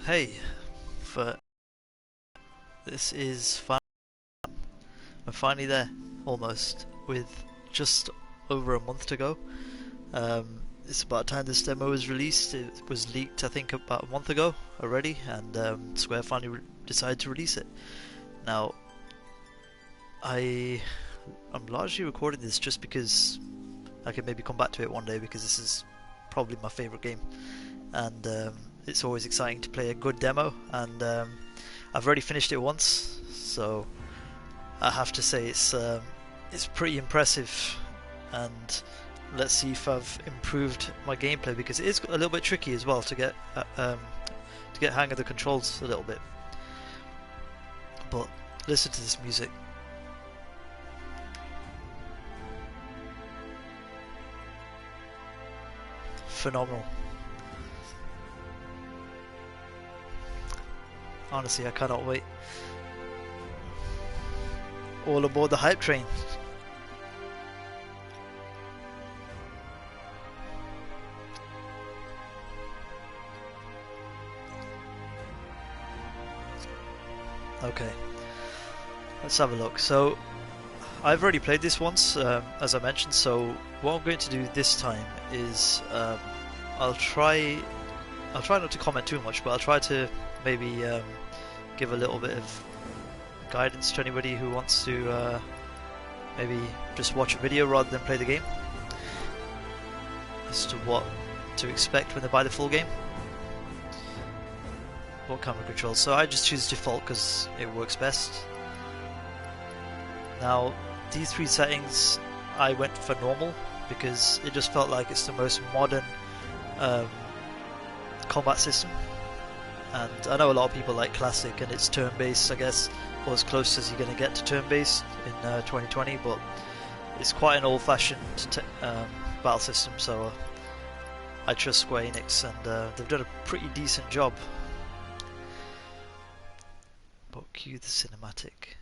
Hey, for this is I'm finally there, almost, with just over a month to go. It's about time this demo was released. It was leaked, I think, about a month ago already, and Square finally decided to release it. Now, I I'm largely recording this just because I can maybe come back to it one day because this is probably my favorite game, and it's always exciting to play a good demo. And I've already finished it once, so I have to say it's pretty impressive. And let's see if I've improved my gameplay, because it is a little bit tricky as well to get hang of the controls a little bit. But listen to this music. Phenomenal. Honestly, I cannot wait. All aboard the hype train. Okay, let's have a look. So I've already played this once, as I mentioned, so what I'm going to do this time is I'll try not to comment too much, but I'll try to maybe give a little bit of guidance to anybody who wants to maybe just watch a video rather than play the game, as to what to expect when they buy the full game. What camera controls? So I just choose default because it works best. Now, these three settings, I went for normal because it just felt like it's the most modern combat system. And I know a lot of people like classic, and it's turn-based, I guess, or as close as you're going to get to turn-based in 2020, but it's quite an old-fashioned battle system, so I trust Square Enix, and they've done a pretty decent job. But cue the cinematic.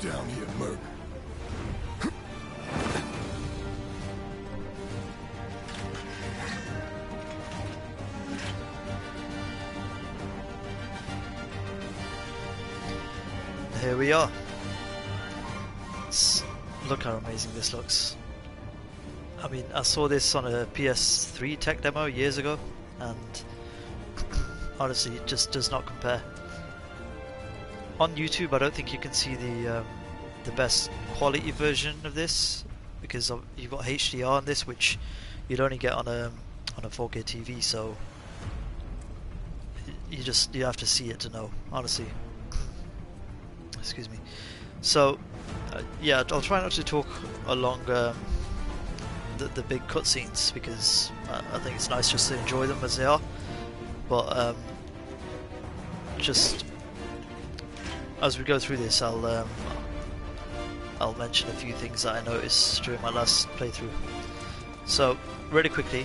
down here, Merc. Here we are. Look how amazing this looks. I mean, I saw this on a PS3 tech demo years ago, and honestly, it just does not compare. On YouTube, I don't think you can see the best quality version of this, because you've got HDR on this, which you'd only get on a 4K TV. So you have to see it to know, honestly. Excuse me. So yeah, I'll try not to talk along the big cutscenes, because I think it's nice just to enjoy them as they are. But just as we go through this, I'll mention a few things that I noticed during my last playthrough. So really quickly,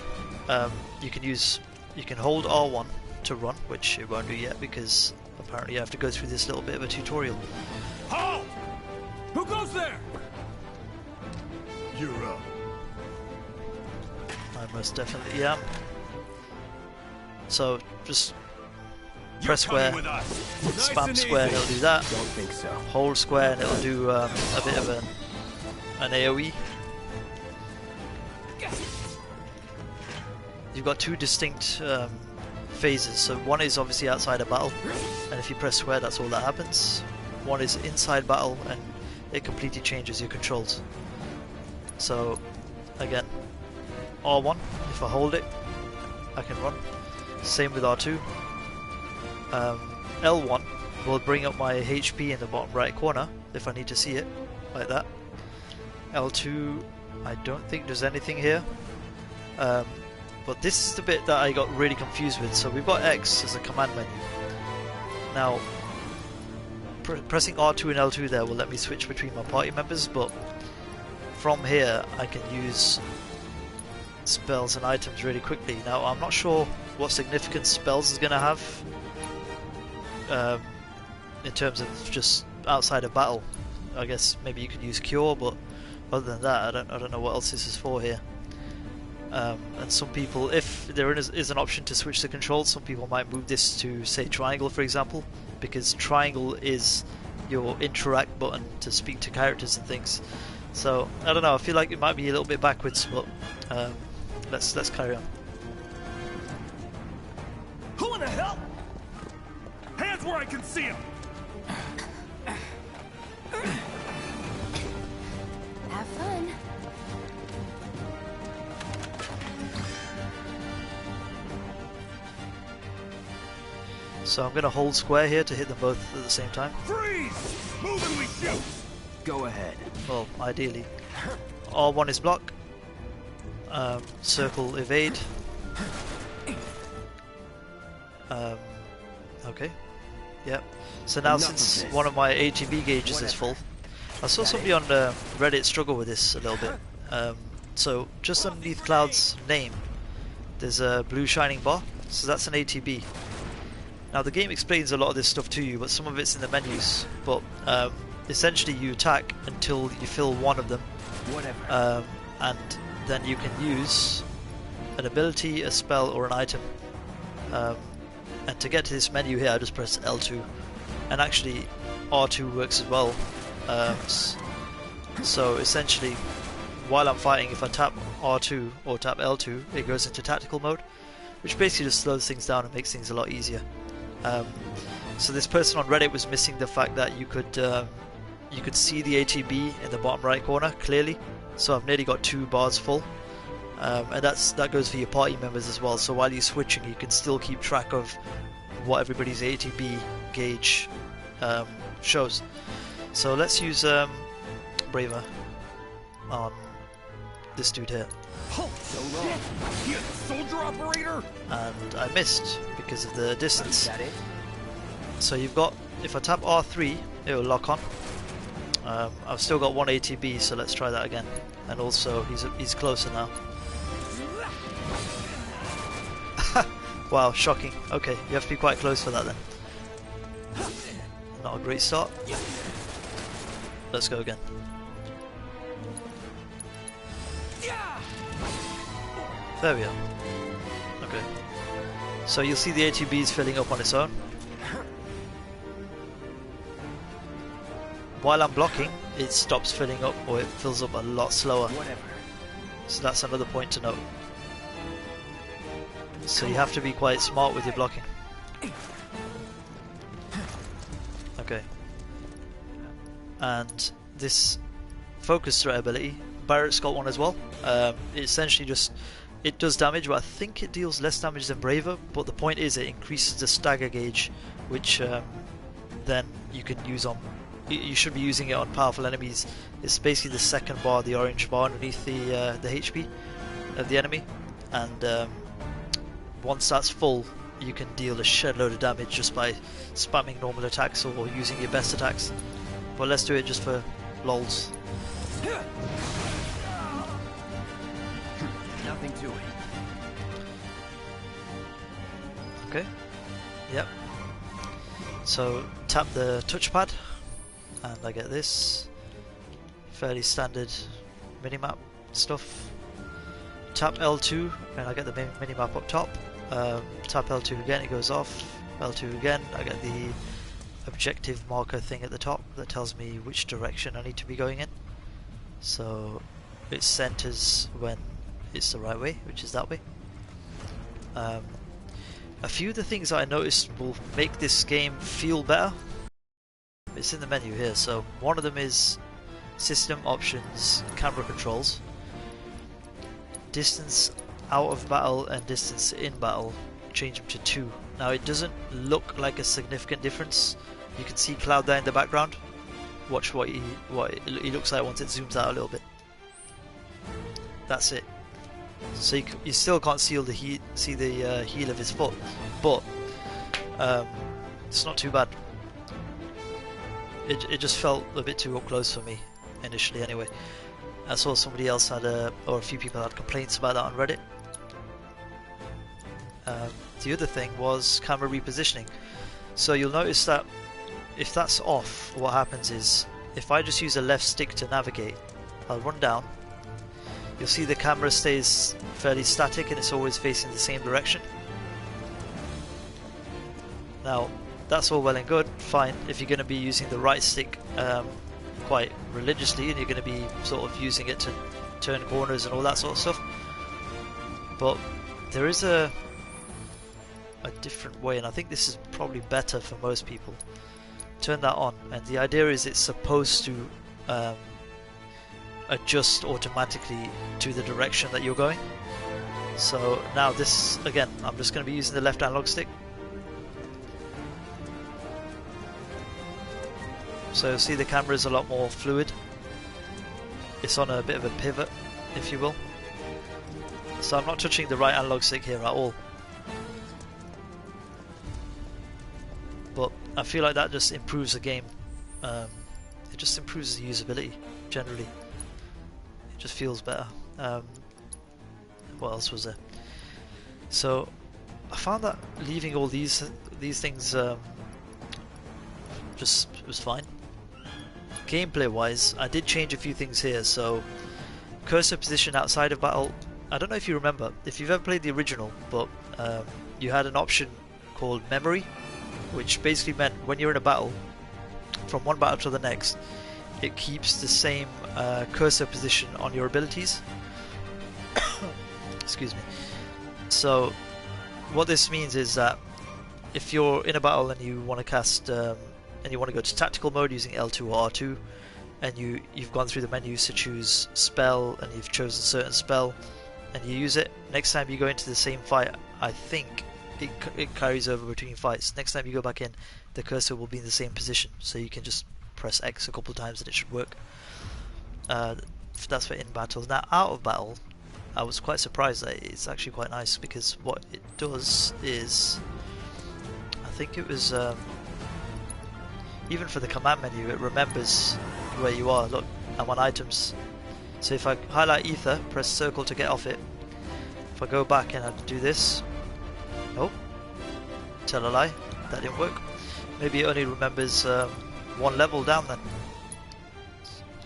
you can hold R1 to run, which it won't do yet because apparently you have to go through this little bit of a tutorial. Halt! Who goes there? You're up. I most definitely am. So just press square, spam square and it'll do that. Don't think so. Hold square and it'll do a bit of an AoE. You've got two distinct phases. So one is obviously outside of battle, and if you press square, that's all that happens. One is inside battle, and it completely changes your controls. So again, R1, if I hold it, I can run. Same with R2. L1 will bring up my HP in the bottom right corner if I need to see it, like that. L2, I don't think there's anything here. But this is the bit that I got really confused with. So we've got X as a command menu. Now, pressing R2 and L2 there will let me switch between my party members, but from here I can use spells and items really quickly. Now, I'm not sure what significance spells is going to have in terms of just outside of battle. I guess maybe you could use Cure, but other than that, I don't know what else this is for here. And some people, if there is an option to switch the controls, some people might move this to, say, triangle, for example, because triangle is your interact button to speak to characters and things. So I don't know. I feel like it might be a little bit backwards, but let's carry on. Who in the hell? Hands where I can see him. Have fun. So I'm going to hold square here to hit them both at the same time. Freeze! Move and we shoot. Go ahead. Well, ideally. R1 is block. Circle evade. Okay. Yep. So now since one of my ATB gauges is full, I saw somebody on Reddit struggle with this a little bit. So just underneath Cloud's name, there's a blue shining bar. So that's an ATB. Now the game explains a lot of this stuff to you, but some of it's in the menus. But essentially you attack until you fill one of them. And then you can use an ability, a spell, or an item. And to get to this menu here, I just press L2. And actually R2 works as well. So essentially, while I'm fighting, if I tap R2 or tap L2, it goes into tactical mode, which basically just slows things down and makes things a lot easier. So this person on Reddit was missing the fact that you could see the ATB in the bottom right corner clearly. So I've nearly got 2 bars full, and that goes for your party members as well. So while you're switching, you can still keep track of what everybody's ATB gauge shows. So let's use Braver on this dude here. Oh, so long. He a soldier operator? And I missed because of the distance. Is that it? So you've got, if I tap R3, it will lock on. I've still got 1 ATB, so let's try that again. And also, he's closer now. Wow, shocking. Okay, you have to be quite close for that then. Not a great start. let's go again. There we are. Okay. So you'll see the ATB is filling up on its own. While I'm blocking, it stops filling up, or it fills up a lot slower. So that's another point to note. So you have to be quite smart with your blocking. Okay. And this focus threat ability, Barrett's got one as well. It essentially just, it does damage, but I think it deals less damage than Braver. But the point is, it increases the stagger gauge, which then you can use on. You should be using it on powerful enemies. It's basically the second bar, the orange bar underneath the HP of the enemy, and once that's full, you can deal a shed load of damage just by spamming normal attacks or using your best attacks. But let's do it just for lols. Nothing to it. Okay. Yep. So tap the touchpad, and I get this fairly standard minimap stuff. Tap L2 and I get the minimap up top. Tap L2 again, it goes off. L2 again, I get the objective marker thing at the top that tells me which direction I need to be going in. So it centers when it's the right way, which is that way. A few of the things that I noticed will make this game feel better. It's in the menu here, so one of them is system options, camera controls. Distance out of battle and distance in battle, change them to 2. Now it doesn't look like a significant difference. You can see Cloud there in the background. Watch what he looks like once it zooms out a little bit. That's it. So you still can't see the heel of his foot, but it's not too bad. It just felt a bit too up close for me initially anyway. I saw somebody else had or a few people had complaints about that on Reddit. The other thing was camera repositioning. So you'll notice that if that's off, what happens is, if I just use a left stick to navigate, I'll run down. You'll see the camera stays fairly static and it's always facing the same direction. Now, that's all well and good, fine, if you're going to be using the right stick quite religiously and you're going to be sort of using it to turn corners and all that sort of stuff. But there is a different way, and I think this is probably better for most people. Turn that on, and the idea is it's supposed to adjust automatically to the direction that you're going. So now this, again, I'm just going to be using the left analog stick. So you'll see the camera is a lot more fluid. It's on a bit of a pivot, if you will. So I'm not touching the right analog stick here at all. But I feel like that just improves the game. It just improves the usability, generally. It just feels better. What else was there? So I found that leaving all these things just was fine. Gameplay wise, I did change a few things here. So cursor position outside of battle, I don't know if you remember, if you've ever played the original, but you had an option called memory, which basically meant when you're in a battle, from one battle to the next, it keeps the same cursor position on your abilities. Excuse me. So what this means is that if you're in a battle and you want to cast and you want to go to tactical mode using L2 or R2, and you've gone through the menus to choose spell and you've chosen a certain spell and you use it, next time you go into the same fight, I think it carries over between fights. Next time you go back in, the cursor will be in the same position, so you can just press X a couple of times and it should work. That's for in battle. Now out of battle, I was quite surprised that it's actually quite nice, because what it does is, I think it was even for the command menu, it remembers where you are. Look, I'm on items, so if I highlight ether, press circle to get off it, if I go back and I do this, oh, tell a lie, that didn't work. Maybe it only remembers one level down then.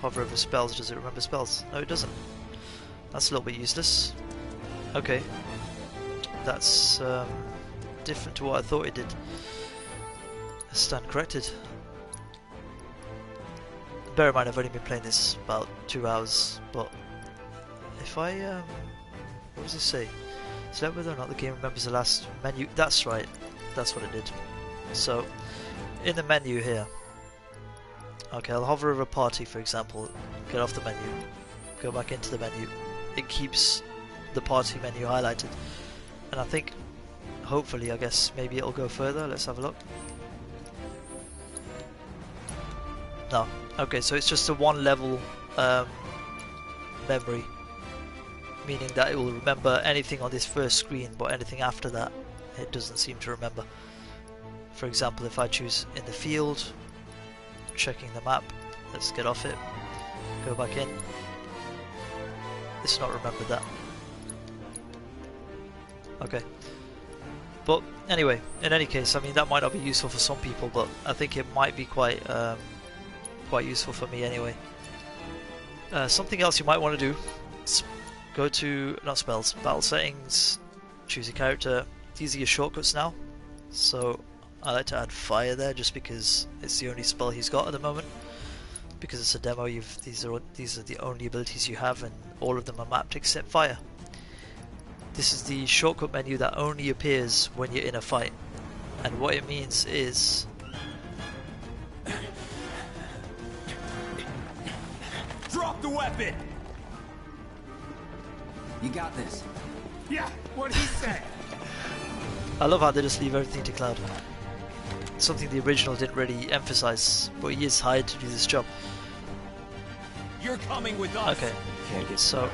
Hover over spells. Does it remember spells? No, it doesn't. That's a little bit useless. Okay. That's different to what I thought it did. I stand corrected. Bear in mind, I've only been playing this about 2 hours, but if I, what does it say? Select whether or not the game remembers the last menu. That's right, that's what it did. So, in the menu here, okay, I'll hover over party, for example, get off the menu, go back into the menu. It keeps the party menu highlighted, and I think, hopefully, I guess, maybe it'll go further. Let's have a look. No. Okay, so it's just a one level memory, meaning that it will remember anything on this first screen, but anything after that it doesn't seem to remember. For example, if I choose in the field, checking the map, let's get off it, go back in, it's not remembered that. Okay. But anyway, in any case, I mean, that might not be useful for some people, but I think it might be quite useful for me anyway. Something else you might want to do is go to, not spells, battle settings, choose a character. These are your shortcuts now. So I like to add fire there just because it's the only spell he's got at the moment. Because it's a demo, these are the only abilities you have, and all of them are mapped except fire. This is the shortcut menu that only appears when you're in a fight, and what it means is Drop the weapon! You got this. Yeah, what'd he say? I love how they just leave everything to Cloud. Something the original didn't really emphasize, but he is hired to do this job. You're coming with us. Okay, so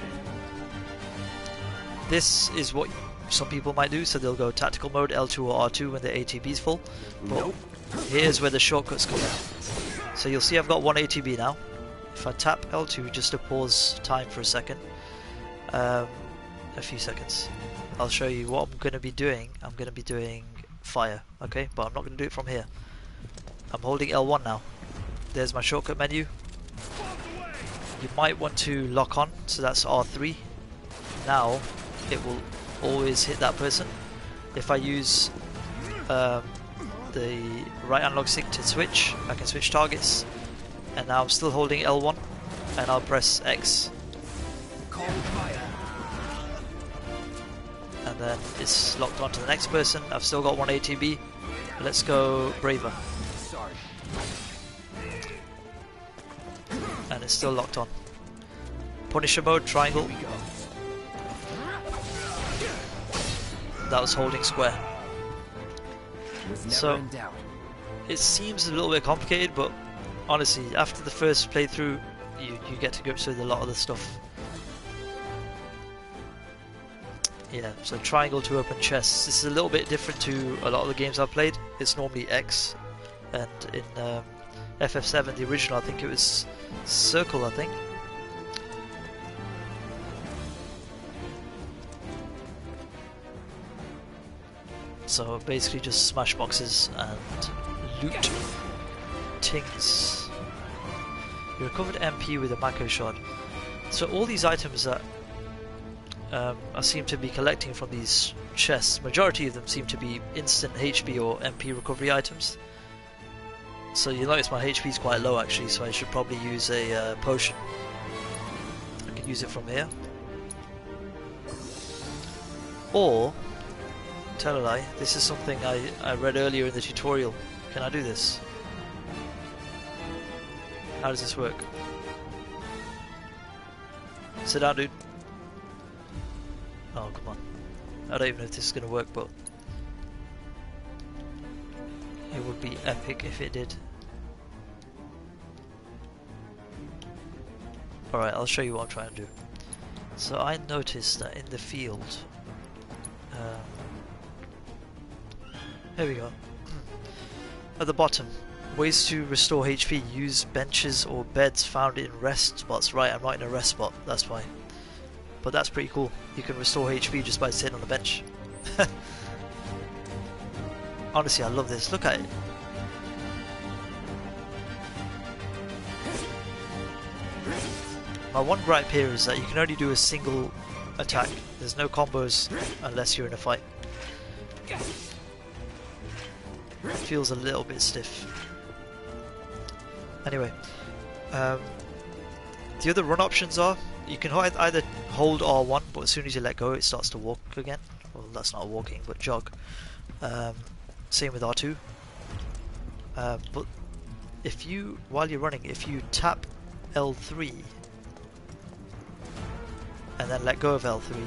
this is what some people might do. So they'll go tactical mode, L2 or R2 when the ATB is full. But here's where the shortcuts come in. So you'll see I've got one ATB now. If I tap L2 just to pause time for a second, a few seconds, I'll show you what I'm going to be doing. I'm going to be doing fire, okay? But I'm not going to do it from here. I'm holding L1 now. There's my shortcut menu. You might want to lock on, so that's R3. Now it will always hit that person. If I use the right analog stick to switch, I can switch targets. And now I'm still holding L1, and I'll press X. And then it's locked on to the next person. I've still got one ATB. Let's go Braver. And it's still locked on. Punisher mode, triangle. That was holding square. So it seems a little bit complicated, but honestly, after the first playthrough, you get to grips with a lot of the stuff. Yeah, so triangle to open chests. This is a little bit different to a lot of the games I've played. It's normally X, and in FF7, the original, I think it was circle, I think. So basically just smash boxes and loot things. You recovered MP with a Mako shot. So all these items that I seem to be collecting from these chests, majority of them seem to be instant HP or MP recovery items. So you notice my HP is quite low actually, so I should probably use a potion. I can use it from here. Or, tell a lie, this is something I read earlier in the tutorial. Can I do this? How does this work? Sit down, dude. Oh, come on. I don't even know if this is going to work, but it would be epic if it did. Alright, I'll show you what I'm trying to do. So I noticed that in the field, here we go. At the bottom, ways to restore HP. Use benches or beds found in rest spots. Right, I'm not in a rest spot, that's why. But that's pretty cool. You can restore HP just by sitting on the bench. Honestly, I love this. Look at it. my one gripe here is that you can only do a single attack. There's no combos unless you're in a fight. It feels a little bit stiff. Anyway, the other run options are you can either hold R1, but as soon as you let go it starts to walk again. Well, that's not walking, but jog. Same with R2. But if you, while you're running, if you tap L3 and then let go of L3,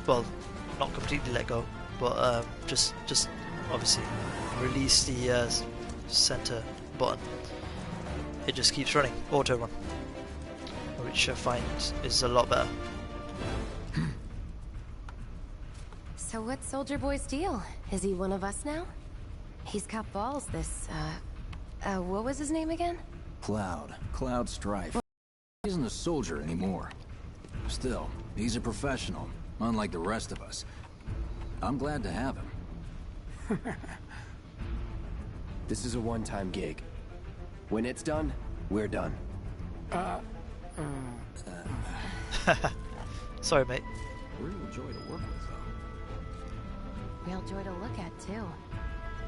well, not completely let go, but just obviously release the center button, it just keeps running, auto run, which I find is a lot better. So what's Soldier Boy's deal? Is he one of us now? He's got balls, this, what was his name again? Cloud Strife. He isn't a soldier anymore. Still, he's a professional, unlike the rest of us. I'm glad to have him. This is a one-time gig. When it's done, we're done. Sorry, mate. Real joy to work with, though. Real joy to look at, too.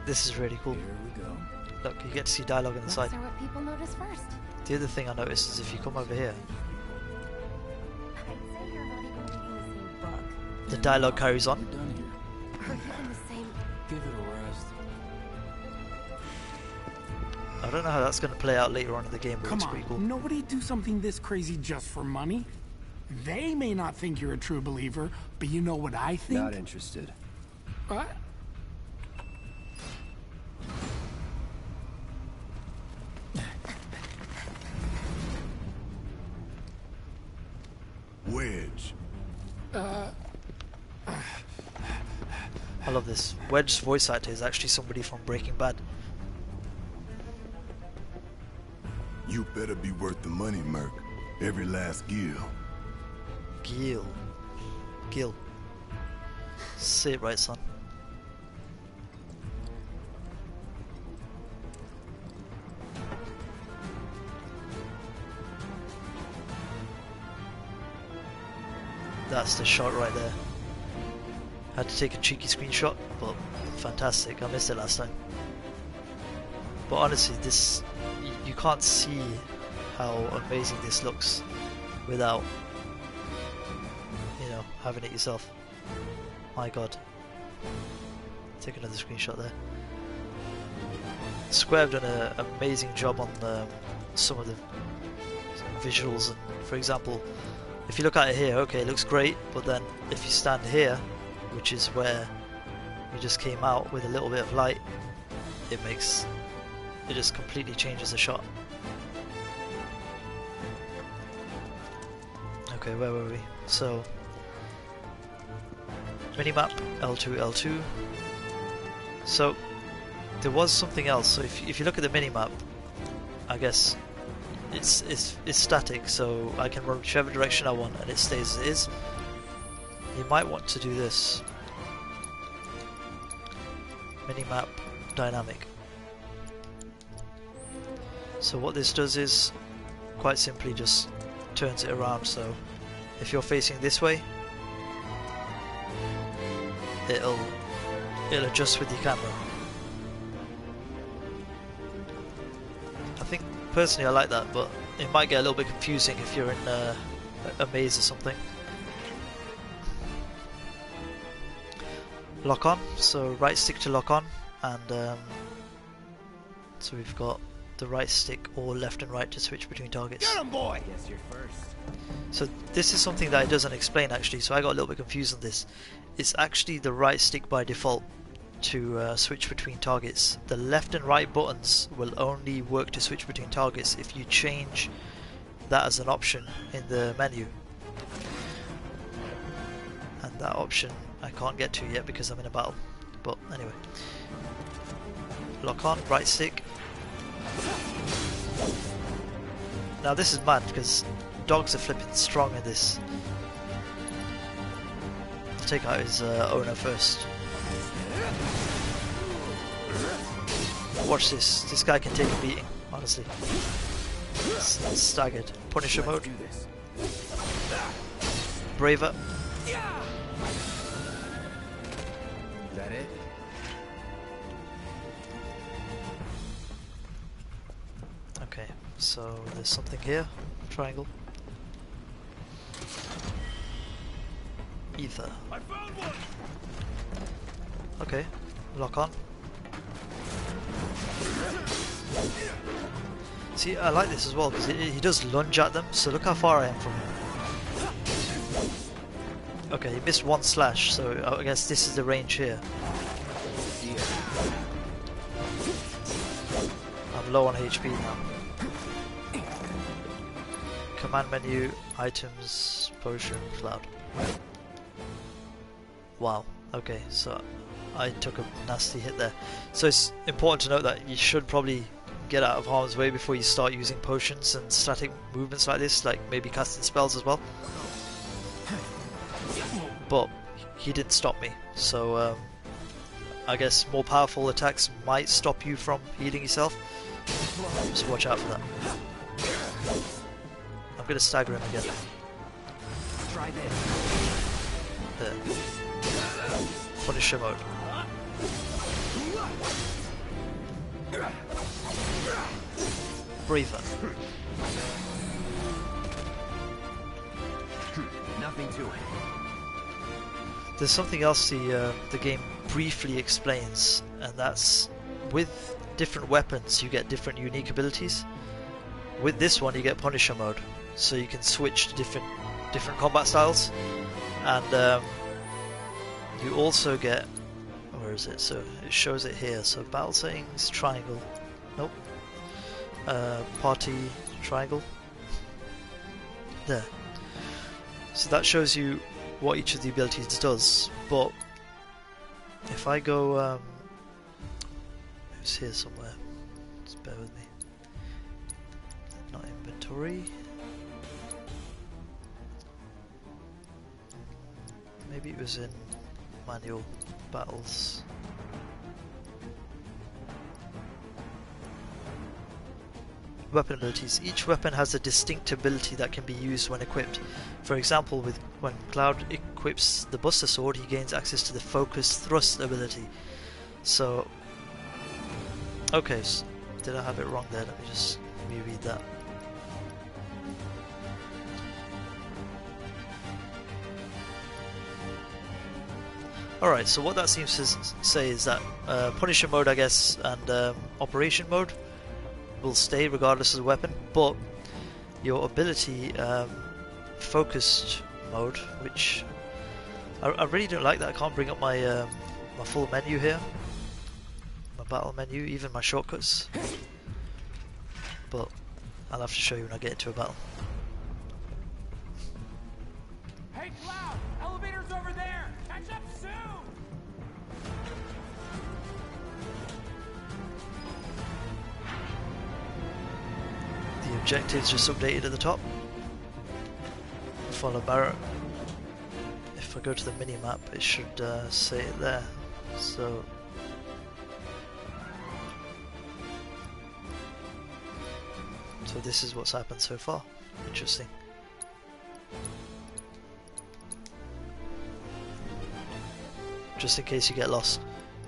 This is really cool. Here we go. Look, you get to see dialogue on the side. Looks are what people notice first. The other thing I noticed is if you come over here, I'd say you're not even reading the same book. the dialogue carries on. We're done here. Are you in the same... Give it a rest. I don't know how that's going to play out later on in the game, but Come it's pretty on, cool. nobody do something this crazy just for money. They may not think you're a true believer, but you know what I think? Not interested. What? Wedge. I love this. Wedge's voice actor is actually somebody from Breaking Bad. You better be worth the money, Merc. Every last gill. Gil. Say it right, son. That's the shot right there. Had to take a cheeky screenshot, but fantastic. I missed it last time. But honestly, this you can't see how amazing this looks without, you know, having it yourself. My god. Take another screenshot there. Square have done an amazing job on some of the visuals, and for example, if you look at it here, okay, it looks great, but then if you stand here, which is where we just came out with a little bit of light, it just completely changes the shot. Okay, where were we? So, minimap, L2, L2. So, there was something else. So if you look at the minimap, I guess it's static, so I can run whichever direction I want and it stays as it is. You might want to do this. Minimap dynamic. So what this does is quite simply just turns it around, so if you're facing this way, it'll adjust with your camera. I think personally I like that, but it might get a little bit confusing if you're in a maze or something. Lock on, so right stick to lock on, and so we've got the right stick or left and right to switch between targets. Get him, boy! Guess you're first. So this is something that it doesn't explain actually, so I got a little bit confused on this. It's actually the right stick by default to switch between targets. The left and right buttons will only work to switch between targets if you change that as an option in the menu. And that option I can't get to yet because I'm in a battle. But anyway. Lock on, right stick. Now this is mad because dogs are flipping strong in this. I'll take out his owner first. Watch this. This guy can take a beating, honestly. Staggered. Punisher mode. Do this. Braver. Is that it? Okay, so there's something here. Triangle. Ether. I found one. Okay, lock on. See, I like this as well because he does lunge at them, so look how far I am from him. Okay, he missed one slash, so I guess this is the range here. I'm low on HP now. Command menu, items, potion, cloud. Wow, okay, so I took a nasty hit there. So it's important to note that you should probably get out of harm's way before you start using potions and static movements like this, like maybe casting spells as well. But he didn't stop me, so I guess more powerful attacks might stop you from healing yourself, so watch out for that. I'm going to stagger him again. Try this. There. Punisher mode. Breather. Nothing to it. There's something else the game briefly explains, and that's with different weapons you get different unique abilities. With this one you get Punisher mode, so you can switch to different combat styles, and you also get, where is it? So it shows it here. So battle settings, triangle. Nope. Party, triangle. There. So that shows you what each of the abilities does. But if I go, it's here somewhere. Just bear with me. Not inventory. Maybe it was in manual battles. Weapon abilities. Each weapon has a distinct ability that can be used when equipped. For example, when Cloud equips the Buster Sword, he gains access to the Focus Thrust ability. So, okay, so did I have it wrong there? Let me just reread that. Alright, so what that seems to say is that Punisher mode, I guess, and Operation mode will stay regardless of the weapon, but your ability Focused mode, which I really don't like that I can't bring up my my full menu here, my battle menu, even my shortcuts, but I'll have to show you when I get into a battle. Hey, Cloud! Elevator's over there! Catch up soon! The objectives just updated at the top. Follow Barrett. If I go to the mini-map, it should say it there. So this is what's happened so far. Interesting. Just in case you get lost.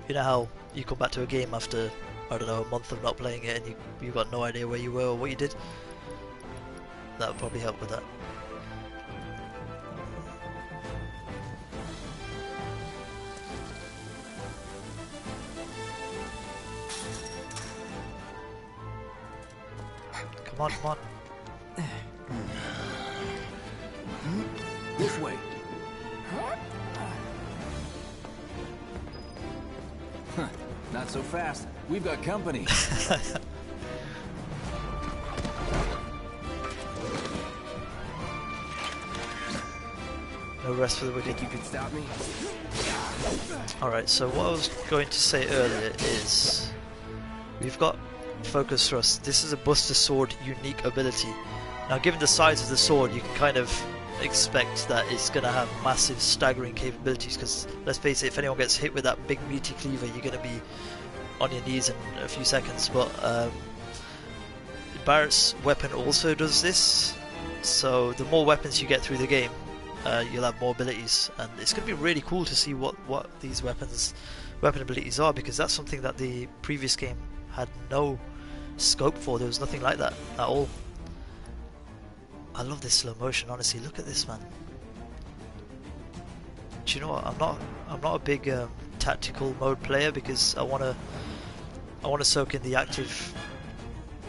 You know how you come back to a game after, I don't know, a month of not playing it and you've got no idea where you were or what you did? That would probably help with that. Come on, come on. This way. Huh, not so fast. We've got company. No rest for the wicked. Think you could stop me? Alright, so what I was going to say earlier is we've got Focus Thrust. This is a Buster Sword unique ability. Now given the size of the sword, you can kind of expect that it's going to have massive staggering capabilities, because let's face it, if anyone gets hit with that big meaty cleaver, you're going to be on your knees in a few seconds. But Barrett's weapon also does this, So the more weapons you get through the game, you'll have more abilities, and it's going to be really cool to see what these weapon abilities are, because that's something that the previous game had no scope for. There was nothing like that at all. I love this slow motion, honestly. Look at this, man. Do you know what? I'm not a big tactical mode player, because I want to soak in the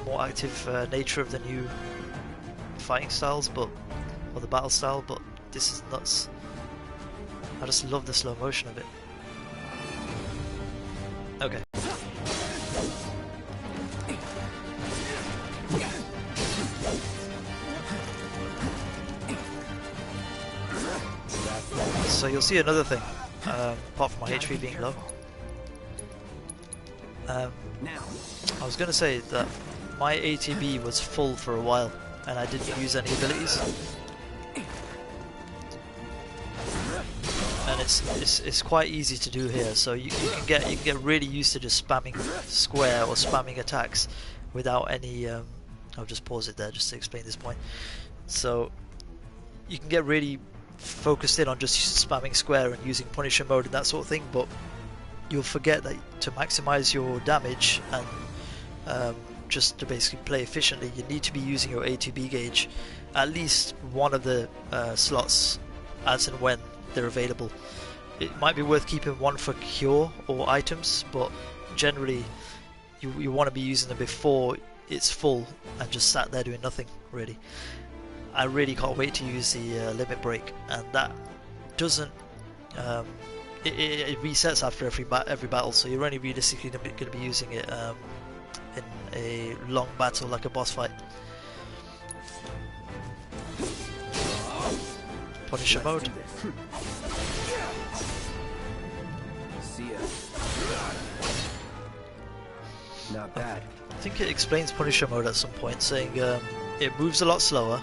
more active nature of the new fighting styles, or the battle style. But this is nuts. I just love the slow motion of it. Okay. So you'll see another thing, apart from my HP being low. I was going to say that my ATB was full for a while, and I didn't use any abilities. And it's quite easy to do here. So you can get really used to just spamming square or spamming attacks without any. I'll just pause it there just to explain this point. So you can get really focused in on just spamming square and using Punisher mode and that sort of thing, but you'll forget that to maximize your damage and just to basically play efficiently, you need to be using your ATB gauge at least one of the slots as and when they're available. It might be worth keeping one for cure or items, but generally you want to be using them before it's full and just sat there doing nothing really. I really can't wait to use the limit break, and that doesn't it resets after every battle, so you're only realistically going to be using it in a long battle like a boss fight. Punisher mode. See ya. Not bad. I think it explains Punisher mode at some point, saying it moves a lot slower.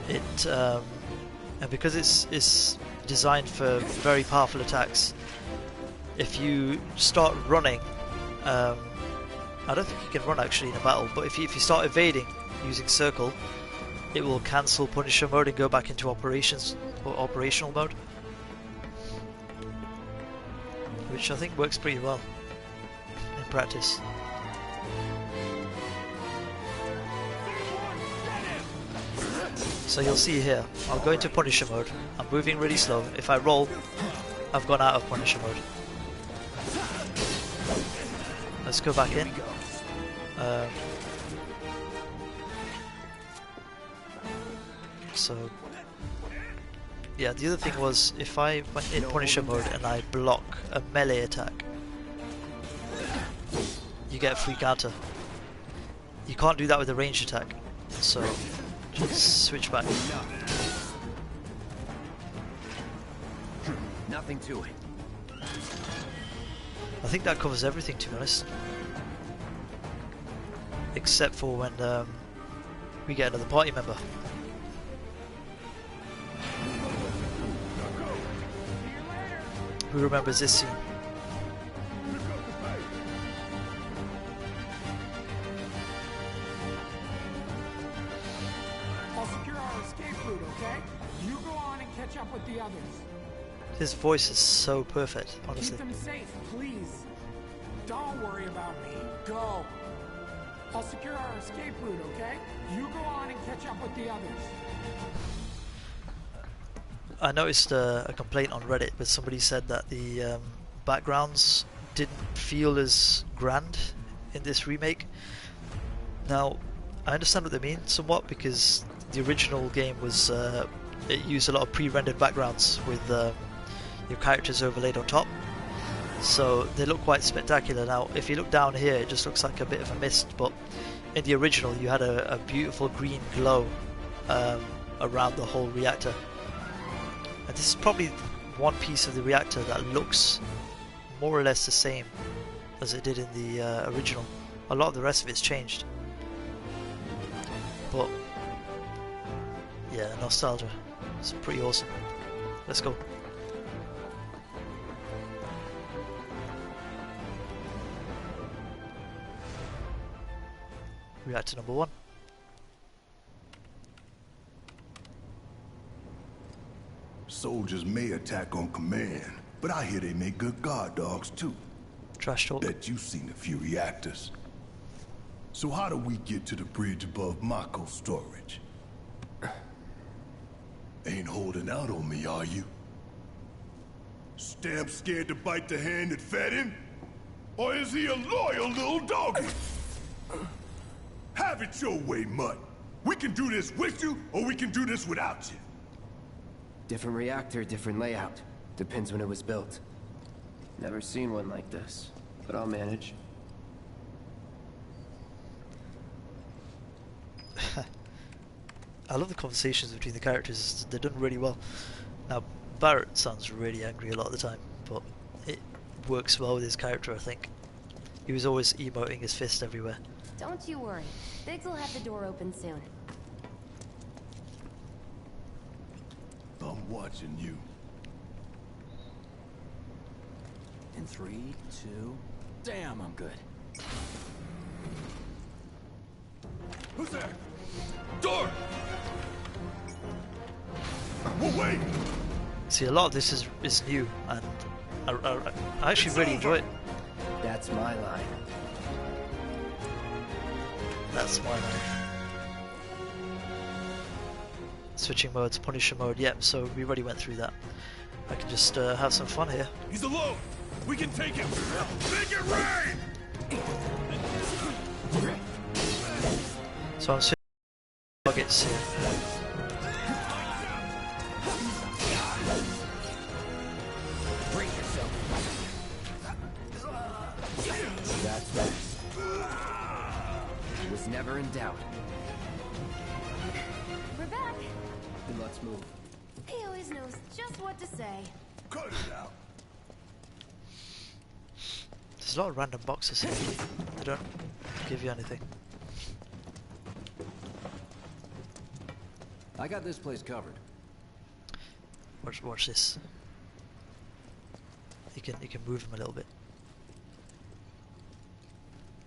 It and because it's designed for very powerful attacks, if you start running, I don't think you can run actually in a battle, but if you start evading using circle, it will cancel Punisher mode and go back into operational mode, which I think works pretty well in practice. So you'll see here, I'll go into Punisher mode, I'm moving really slow. If I roll, I've gone out of Punisher mode. Let's go back in. So yeah, the other thing was, if I went in Punisher mode and I block a melee attack, you get a free counter. You can't do that with a ranged attack, so just switch back. Nothing to it. I think that covers everything, to be honest, except for when we get another party member. Who remembers this scene? I'll secure our escape route, okay? You go on and catch up with the others. His voice is so perfect, honestly. Keep them safe, please. Don't worry about me. Go. I'll secure our escape route, okay? You go on and catch up with the others. I noticed a complaint on Reddit where somebody said that the backgrounds didn't feel as grand in this remake. Now, I understand what they mean somewhat, because the original game was it used a lot of pre-rendered backgrounds with your characters overlaid on top, so they look quite spectacular. Now, if you look down here, it just looks like a bit of a mist, but in the original you had a beautiful green glow around the whole reactor. And this is probably one piece of the reactor that looks more or less the same as it did in the original. A lot of the rest of it's changed. But yeah, nostalgia. It's pretty awesome. Let's go. Reactor number 1. Soldiers may attack on command, but I hear they make good guard dogs too. Trash talk. Bet you've seen a few reactors. So how do we get to the bridge above Mako storage? Ain't holding out on me, are you? Stamp scared to bite the hand that fed him? Or is he a loyal little doggy? Have it your way, Mutt. We can do this with you, or we can do this without you. Different reactor, different layout. Depends when it was built. Never seen one like this, but I'll manage. I love the conversations between the characters. They're done really well. Now, Barrett sounds really angry a lot of the time, but it works well with his character, I think. He was always emoting his fist everywhere. Don't you worry. Biggs will have the door open soon. I'm watching you. In 3, 2... Damn, I'm good. Who's there? Door! Whoa, wait! See, a lot of this is new, and I actually really enjoy it. That's my line. That's my line. Switching modes, Punisher mode, yep, so we already went through that. I can just have some fun here. He's alone! We can take him! Make it rain! So I'm switching targets here. That's right. Was never in doubt. We're back. Then let's move. He always knows just what to say. Cut it out! There's a lot of random boxes here. They don't give you anything. I got this place covered. Watch this. You can move him a little bit.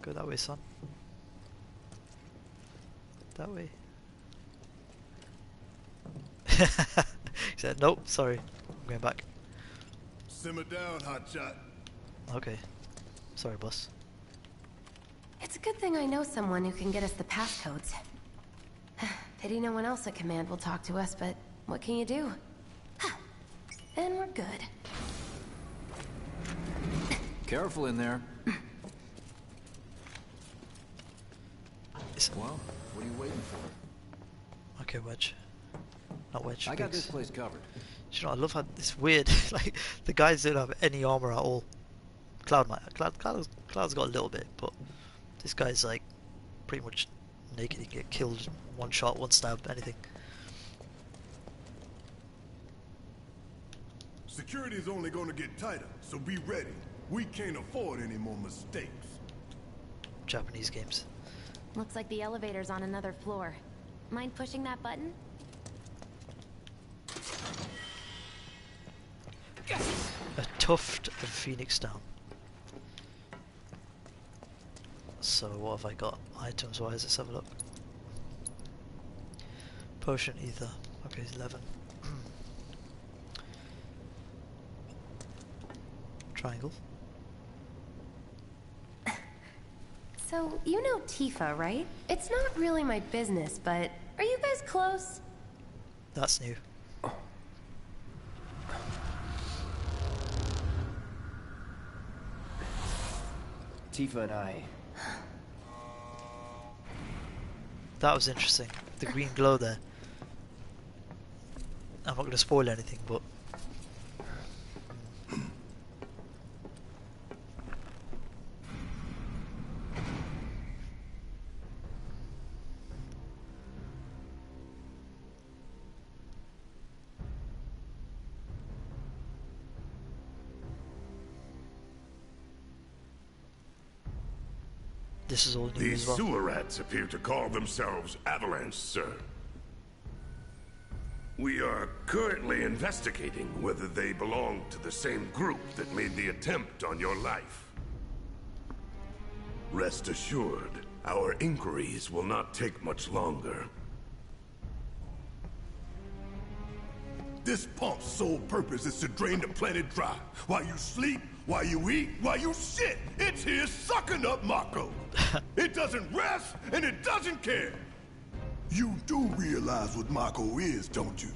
Go that way, son. That way. He said, nope, sorry. I'm going back. Simmer down, hotshot. Okay. Sorry, boss. It's a good thing I know someone who can get us the passcodes. Pity no one else at command will talk to us, but what can you do? And we're good. Careful in there. Is- Well, what are you waiting for? Okay, Wedge. Not Wedge. I got Biggs. this place covered. Do you know, I love how it's weird. Like, the guys don't have any armor at all. Cloud's got a little bit, but this guy's like pretty much naked. He can get killed one shot, one stab, anything. Security's only gonna get tighter, so be ready. We can't afford any more mistakes. Japanese games. Looks like the elevator's on another floor. Mind pushing that button? A tuft of phoenix down. So what have I got items wise? Let's have a look. Potion ether. Okay, 11. Triangle. So, you know Tifa, right? It's not really my business, but are you guys close? That's new. Tifa and I. That was interesting. The green glow there. I'm not going to spoil anything, but this is all new These as well. sewer rats appear to call themselves Avalanche, sir. We are currently investigating whether they belong to the same group that made the attempt on your life. Rest assured, our inquiries will not take much longer. This pump's sole purpose is to drain the planet dry. While you sleep, while you eat, while you shit, it's here sucking up Mako. It doesn't rest, and it doesn't care. You do realize what Mako is, don't you?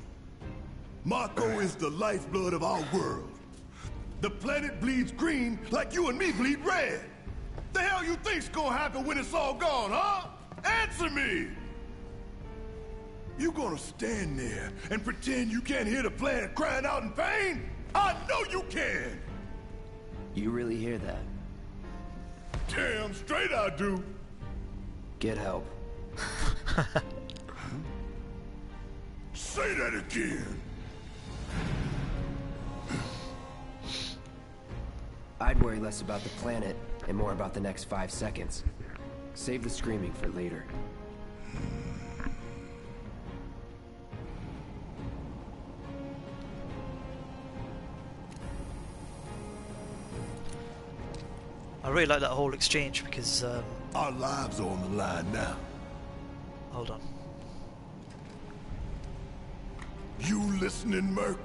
Mako is the lifeblood of our world. The planet bleeds green like you and me bleed red. The hell you think's gonna happen when it's all gone, huh? Answer me! You gonna stand there and pretend you can't hear the planet crying out in pain? I know you can! You really hear that? Damn straight I do! Get help. Say that again! I'd worry less about the planet and more about the next 5 seconds. Save the screaming for later. I really like that whole exchange because our lives are on the line now. hold on. You listening, Merc?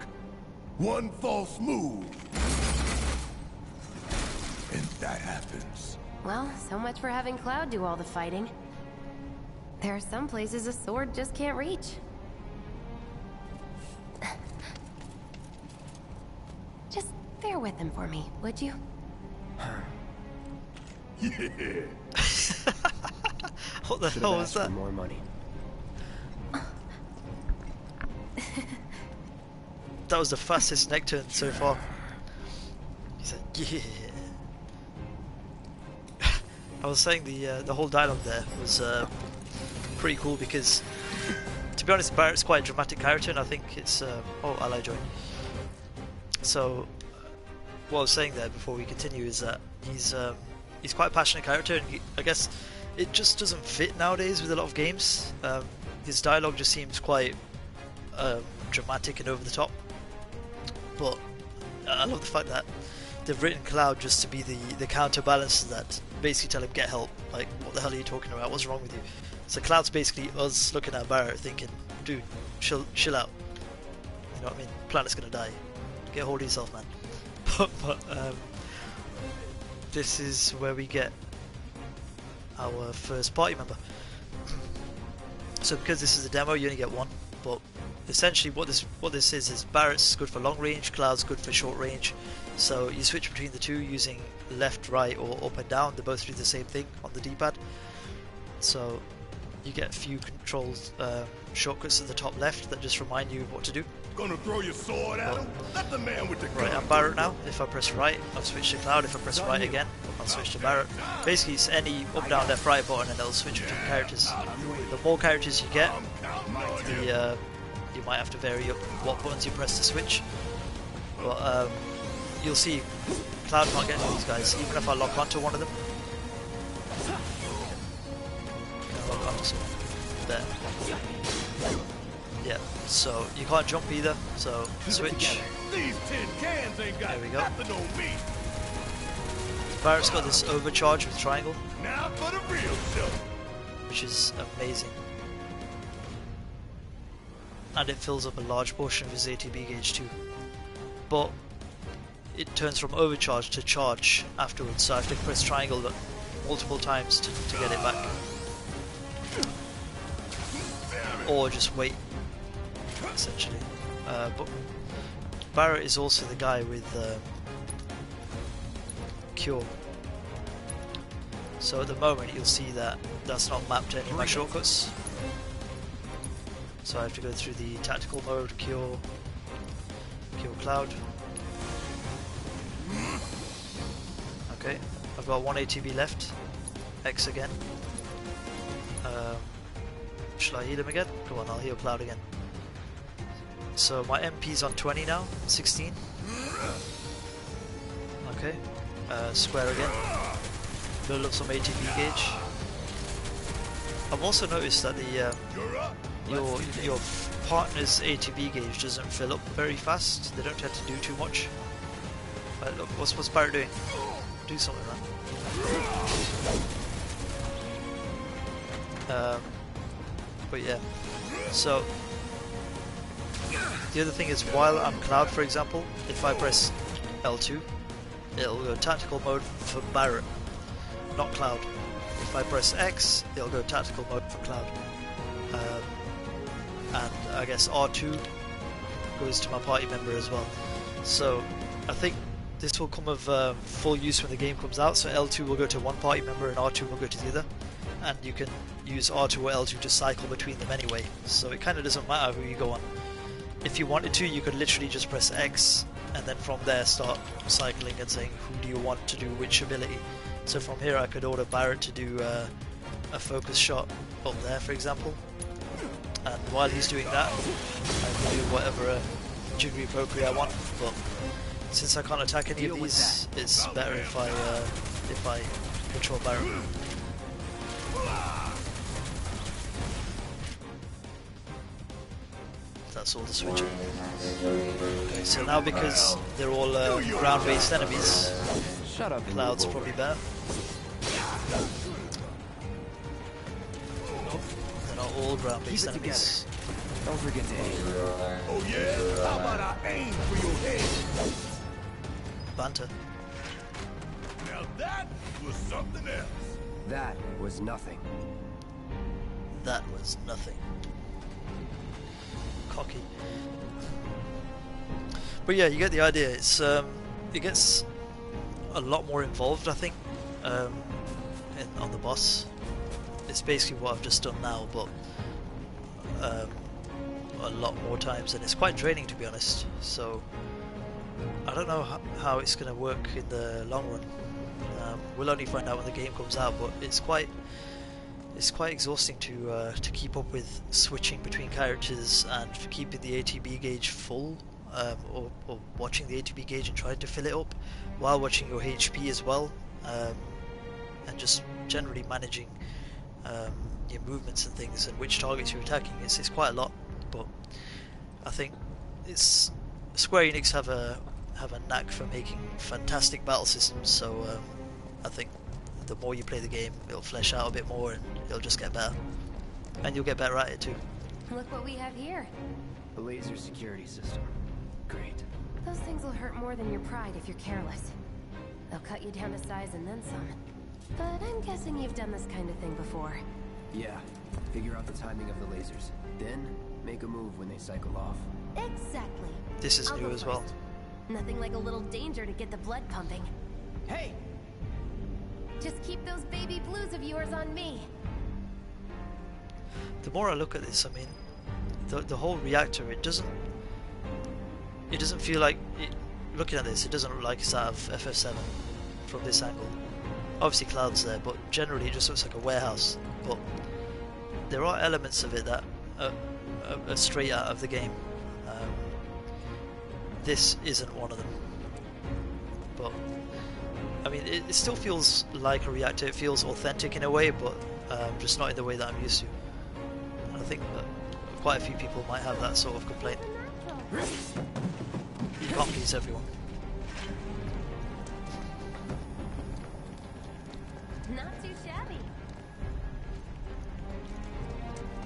One false move, and that happens. Well, so much for having Cloud do all the fighting. There are some places a sword just can't reach. Just bear with him for me, would you? Yeah. What the Should've hell was asked for that? more money. That was the fastest neck turn so far. He said, "Yeah." I was saying the whole dialogue there was pretty cool because, to be honest, Barrett's quite a dramatic character, and I think it's oh, ally join. So, what I was saying there before we continue is that he's quite a passionate character, and I guess it just doesn't fit nowadays with a lot of games. His dialogue just seems quite dramatic and over the top. But I love the fact that they've written Cloud just to be the counterbalance to that. Basically tell him, get help. Like, what the hell are you talking about? What's wrong with you? So Cloud's basically us looking at Barrett thinking, dude, chill out. You know what I mean? Planet's gonna die. Get a hold of yourself, man. but this is where we get our first party member. So because this is a demo, you only get one. But essentially what this is Barrett's good for long range, Cloud's good for short range. So you switch between the two using left, right, or up and down. They both do the same thing on the D-pad. So you get a few controls, shortcuts at the top left that just remind you what to do. Gonna throw your sword at him? Let the man with the gun. Right, I'm Barrett now. If I press right, I'll switch to Cloud. If I press right again, I'll switch to Barrett. Basically, it's any up, down, left, right button, and it'll switch between characters. The more characters you get, the you might have to vary up what buttons you press to switch. But you'll see, Cloud can't get to these guys, even if I lock onto one of them. Lock onto someone. There. Yeah, so you can't jump either, so switch. These tin cans ain't got There we go. nothing on me. Barrett's got this overcharge with triangle, Now for the real show. which is amazing. And it fills up a large portion of his ATB gauge too. But it turns from overcharge to charge afterwards, so I have to press triangle multiple times to get it back. Or just wait, essentially. But Barrett is also the guy with Cure. So at the moment you'll see that that's not mapped to any of my shortcuts. So I have to go through the tactical mode, Cure Cloud. Okay, I've got one ATB left. X again. Shall I heal him again? Come on, I'll heal Cloud again. So my MP's on 20 now, 16. Okay, square again. Build up some ATB gauge. I've also noticed that the your partner's ATB gauge doesn't fill up very fast. They don't tend to do too much. Look, what's Barrett doing? Do something, man. But yeah, so The other thing is, while I'm Cloud, for example, if I press L2, it'll go tactical mode for Barret, not Cloud. If I press X, it'll go tactical mode for Cloud. And I guess R2 goes to my party member as well. So I think this will come of full use when the game comes out. So L2 will go to one party member and R2 will go to the other. And you can use R2 or L2 to cycle between them anyway. So it kind of doesn't matter who you go on. If you wanted to, you could literally just press X and then from there start cycling and saying who do you want to do which ability. So from here I could order Barret to do a focus shot up there, for example. And while he's doing that, I can do whatever jiggery pokery I want. But since I can't attack any of these, it's better if I control Barret. That's all the switching. Okay, so now because they're all ground-based enemies, Shut up. Cloud's probably better. Nope, they're not all ground-based enemies. Don't forget to aim. Oh yeah? How about I aim for your head? Banter. Now that was something else. That was nothing. That was nothing. Cocky. But yeah, you get the idea. It's it gets a lot more involved, I think, on the boss. It's basically what I've just done now, but a lot more times, and it's quite draining, to be honest. So I don't know how it's going to work in the long run. We'll only find out when the game comes out, but it's quite exhausting to keep up with switching between characters and for keeping the ATB gauge full, or watching the ATB gauge and trying to fill it up while watching your HP as well, and just generally managing your movements and things and which targets you're attacking. It's quite a lot, but I think it's Square Enix have a knack for making fantastic battle systems, so I think the more you play the game, it'll flesh out a bit more and it'll just get better. And you'll get better at it too. Look what we have here. A laser security system. Great. Those things will hurt more than your pride if you're careless. They'll cut you down to size and then some. But I'm guessing you've done this kind of thing before. Yeah. Figure out the timing of the lasers. Then, make a move when they cycle off. Exactly. This is I'll new go as well. first. Nothing like a little danger to get the blood pumping. Hey! Just keep those baby blues of yours on me. The more I look at this, I mean, the whole reactor, it doesn't feel like looking at this, it doesn't look like it's out of FF7 from this angle. Obviously Cloud's there, but generally it just looks like a warehouse. But there are elements of it that are straight out of the game. This isn't one of them. But I mean, it still feels like a reactor. It feels authentic in a way, but just not in the way that I'm used to. And I think that quite a few people might have that sort of complaint. You can't please everyone. Not too shabby.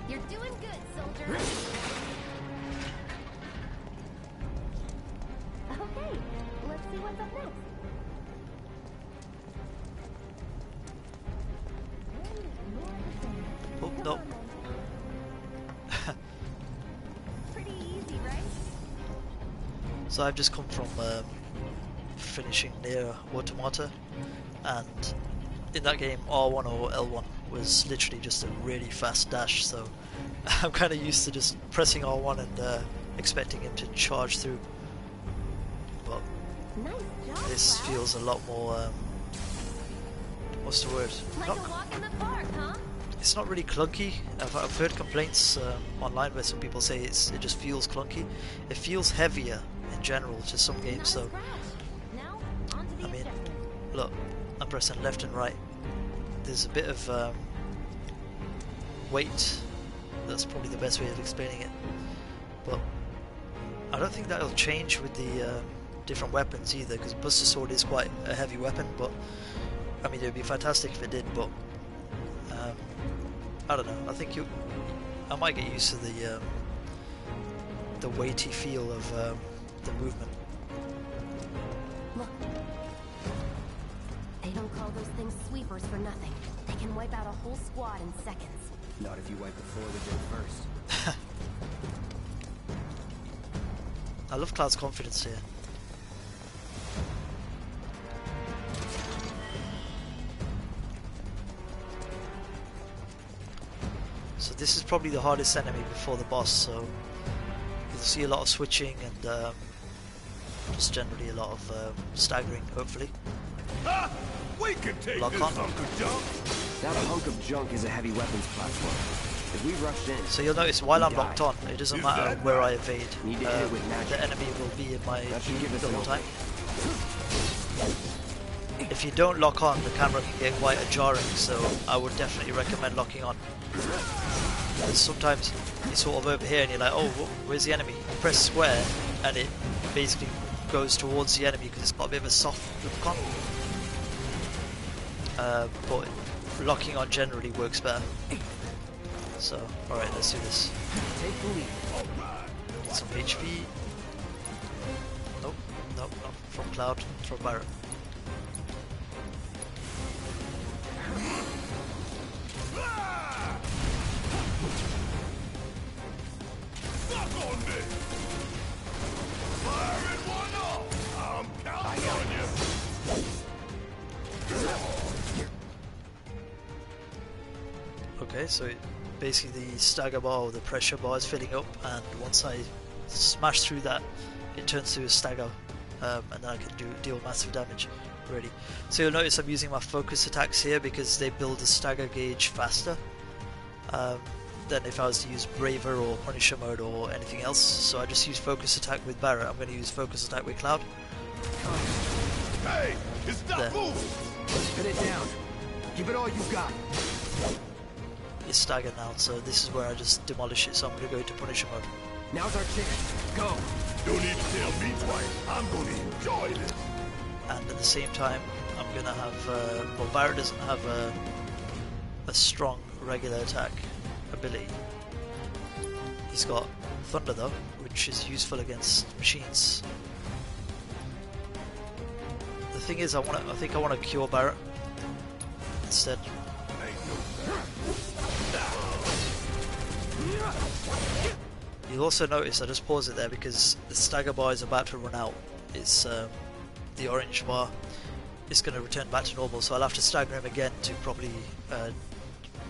You're doing good, soldier. Okay, let's see what's up next. Oh, no. Pretty easy, right? So I've just come from finishing near Automata, and in that game R1 or L1 was literally just a really fast dash, so I'm kind of used to just pressing R1 and expecting him to charge through. But Nice job, this Cloud. feels a lot more, what's the word? Like Not, a walk in the park, huh? it's not really clunky. I've heard complaints online where some people say it just feels clunky. It feels heavier in general to some games, Not a so scratch. Now, on to the I mean, objective. look, I'm pressing left and right. There's a bit of weight. That's probably the best way of explaining it. But I don't think that'll change with the different weapons either, because Buster Sword is quite a heavy weapon. But I mean, it would be fantastic if it did. But I don't know. I think I might get used to the weighty feel of the movement. Look. They don't call those things sweepers for nothing. They can wipe out a whole squad in seconds. Not if you wipe the floor with them first. I love Cloud's confidence here. So this is probably the hardest enemy before the boss, so you'll see a lot of switching and just generally a lot of staggering, hopefully. Ah, we can take Lock this on. hunk of junk. That hunk of junk is a heavy weapons platform. If we rushed in, So you'll notice while I'm die. locked on, it doesn't Is matter that where right? I evade, Need to hit it with magic. the enemy will be in my That should view give us the an whole time. opening. If you don't lock on, the camera can get quite jarring, so I would definitely recommend locking on. Because sometimes you're sort of over here and you're like, oh, where's the enemy? You press square and it basically goes towards the enemy because it's got a bit of a soft look on. But locking on generally works better. So, alright, let's do this. Take the lead. Get some HP. Nope, nope, not from Cloud, from Barret. Suck on me. Firing one off. I'm counting on you. Okay, so basically the stagger bar or the pressure bar is filling up, and once I smash through that, it turns to a stagger, and then I can deal massive damage. Really. So you'll notice I'm using my focus attacks here because they build the stagger gauge faster than if I was to use Braver or Punisher mode or anything else. So I just use focus attack with Barret. I'm going to use focus attack with Cloud. Hey, it's not There. moving. Put it down. Give it all you got. It's staggered now, so this is where I just demolish it. So I'm going to go into Punisher mode. Now's our chance. Go. Don't need to tell me twice. I'm gonna enjoy this. And at the same time, I'm going to have well, Barret doesn't have a strong regular attack ability. He's got Thunder though, which is useful against machines. The thing is, I think I want to cure Barret instead. You'll also notice I just pause it there because the stagger bar is about to run out. It's the orange bar is going to return back to normal, so I'll have to stagger him again to probably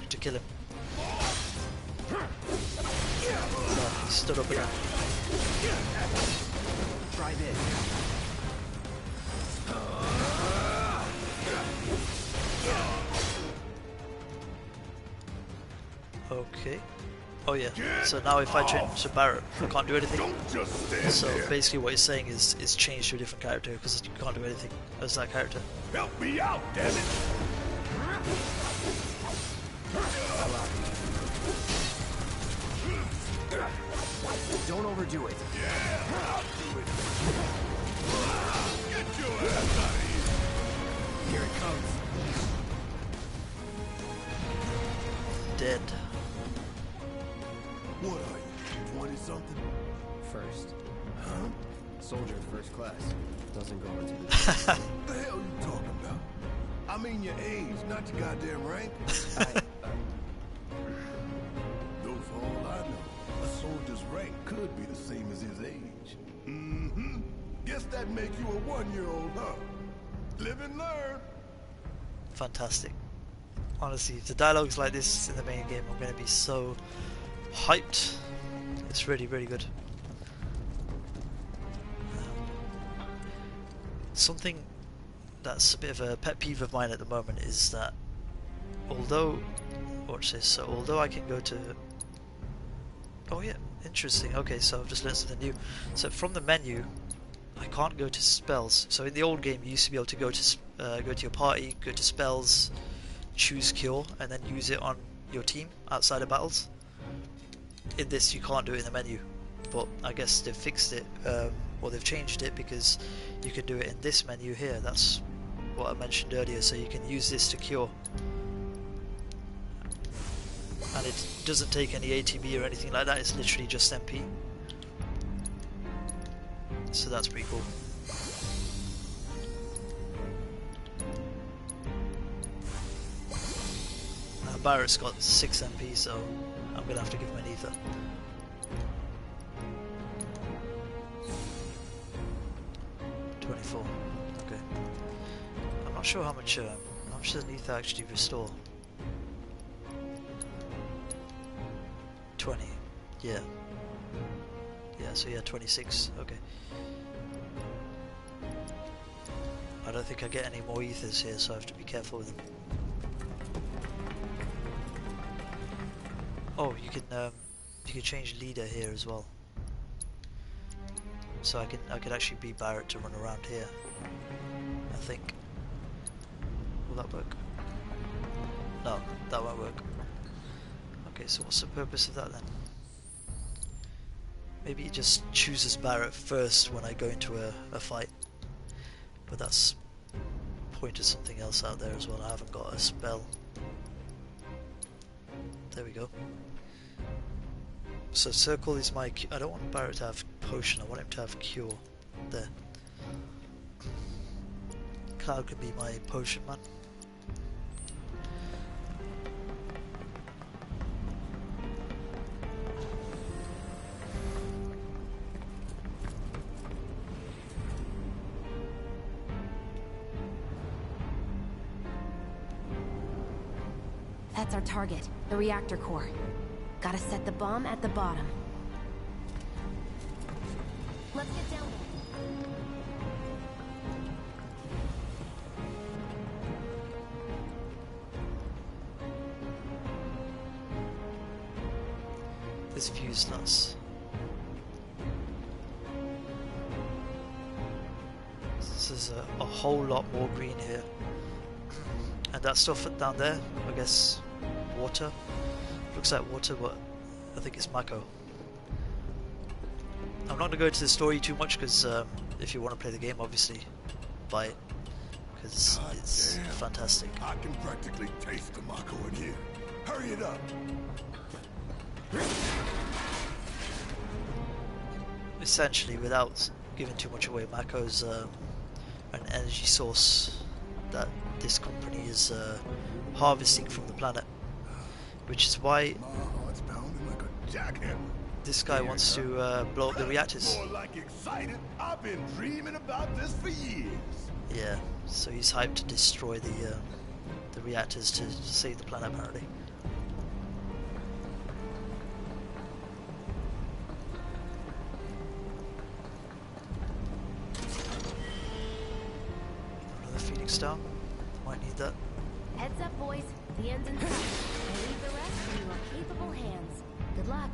to kill him. He stood up again. Try this. Okay. Oh yeah. So now if I change to Barret, I can't do anything. Don't just stand So there. basically what he's saying is change to a different character because you can't do anything as that character. Help me out, damn it. Don't overdo it. Yeah, I'll do it. Get your ass out of here. Here it comes. Dead. What are you, 20-something? First. Huh? Soldier first class. Doesn't go into the... What the hell you talking about? I mean your age, not your goddamn rank. Though for all I know, a soldier's rank could be the same as his age. Mm-hmm. Guess that make you a 1-year-old, huh? Live and learn. Fantastic. Honestly, if the dialogue's like this in the main game, I'm going to be so hyped. It's really, really good. Something that's a bit of a pet peeve of mine at the moment is that although, watch this, so although I can go to, oh yeah, interesting, okay, so I've just learned something new. So from the menu, I can't go to spells. So in the old game, you used to be able to go to your party, go to spells, choose cure, and then use it on your team outside of battles. In this, you can't do it in the menu, but I guess they've fixed it, or they've changed it because you can do it in this menu here. That's what I mentioned earlier, so you can use this to cure. And it doesn't take any ATB or anything like that, it's literally just MP. So that's pretty cool. Barrett's got 6 MP, so I'm gonna have to give him an ether. Okay. I'm not sure how much does an ether actually restore? 20. Yeah. Yeah, so yeah, 26. Okay. I don't think I get any more ethers here, so I have to be careful with them. Oh, you can change leader here as well. So I could actually be Barrett to run around here. I think. Will that work? No, that won't work. Okay, so what's the purpose of that then? Maybe it just chooses Barrett first when I go into a fight. But that's pointed something else out there as well. I haven't got a spell. There we go. So circle is my... I don't want Barrett to have potion, I want him to have cure. There. Cloud can be my potion man. That's our target, the reactor core. Gotta set the bomb at the bottom. Let's get down there. This view's nuts. This is a whole lot more green here. And that stuff down there, I guess, water. Looks like water, but I think it's Mako. I'm not going to go into the story too much because if you want to play the game, obviously buy it because it's fantastic. I can practically taste the Mako in here. Hurry it up. Essentially, without giving too much away, Mako's an energy source that this company is harvesting from the planet, which is why My heart's pounding like a jackhammer. this guy wants to blow up the reactors. More like excited. I've been dreaming about this for years. Yeah, so he's hyped to destroy the reactors to save the planet, apparently. Another Phoenix Star. Might need that. Heads up, boys. The end's in sight. I leave the rest in your capable hands. Good luck.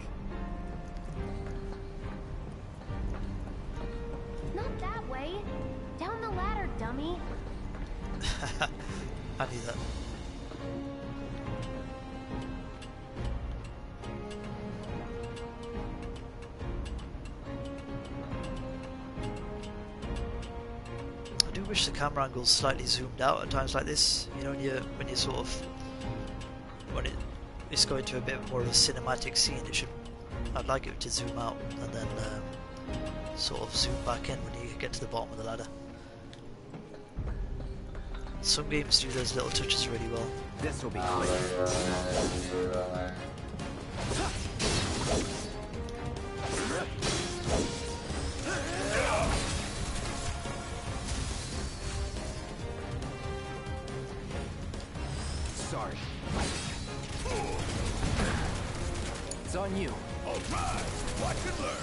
Not that way. Down the ladder, dummy. I need that. I do wish the camera angle's slightly zoomed out at times like this. You know, when you sort of it's going to a bit more of a cinematic scene. I'd like it to zoom out and then sort of zoom back in when you get to the bottom of the ladder. Some games do those little touches really well. This will be quick. Sorry. It's on you. All right, watch and learn.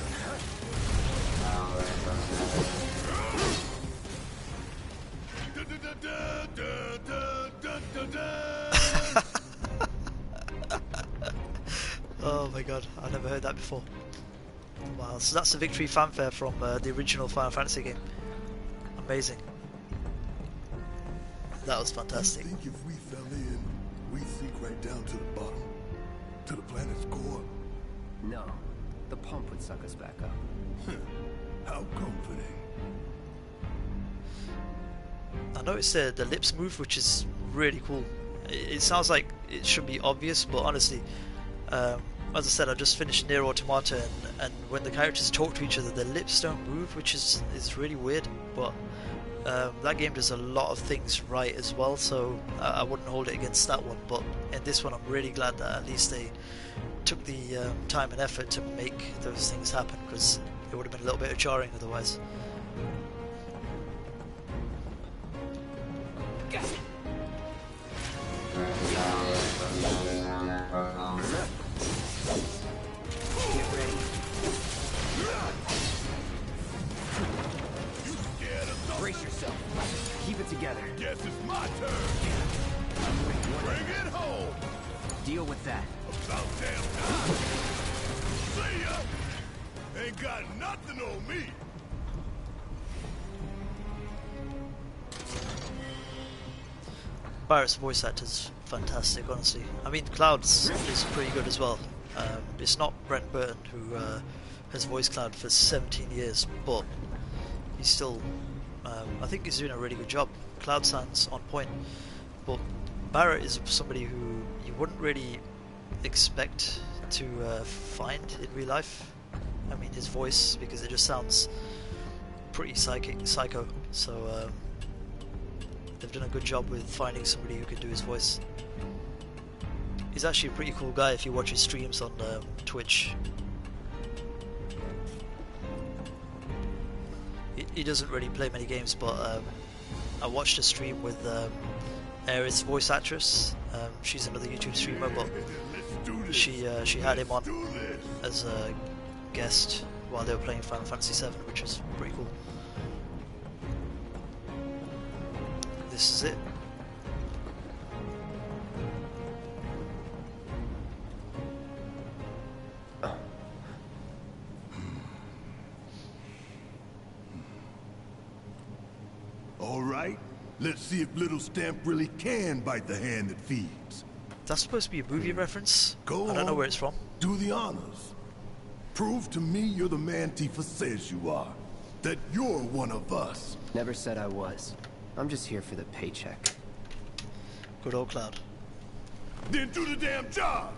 Oh my god, I've never heard that before. Wow, so that's the victory fanfare from the original Final Fantasy game. Amazing. That was I fantastic. think if we fell in, we'd sink right down to the bottom, to the planet's core. No. The pump would suck us back up. How comforting. I noticed the lips move, which is really cool. It sounds like it should be obvious, but honestly, as I said, I just finished Nier Automata, and when the characters talk to each other, their lips don't move, which is really weird. But that game does a lot of things right as well, so I wouldn't hold it against that one. But in this one, I'm really glad that at least they took the time and effort to make those things happen, because it would have been a little bit jarring otherwise. Brace yourself. Keep it together. Guess it's my turn. Bring it home. Deal with that. About damn time. See ya. Ain't got nothing on me. Barrett's voice actor's fantastic, honestly. I mean, Cloud's is pretty good as well. It's not Brent Burton who has voiced Cloud for 17 years, but he's still, I think he's doing a really good job. Cloud sounds on point, but Barrett is somebody who you wouldn't really expect to find in real life. I mean, his voice, because it just sounds pretty psycho, so they've done a good job with finding somebody who can do his voice. He's actually a pretty cool guy if you watch his streams on Twitch. He doesn't really play many games, but I watched a stream with Aerith's voice actress. She's another YouTube streamer, but she had him on as a guest while they were playing Final Fantasy VII, which was pretty cool. This is it. All right, let's see if Little Stamp really can bite the hand that feeds. That's supposed to be a movie reference. Go I don't know on. where it's from. Do the honors. Prove to me you're the man Tifa says you are. That you're one of us. Never said I was. I'm just here for the paycheck. Good old Cloud. Then do the damn job.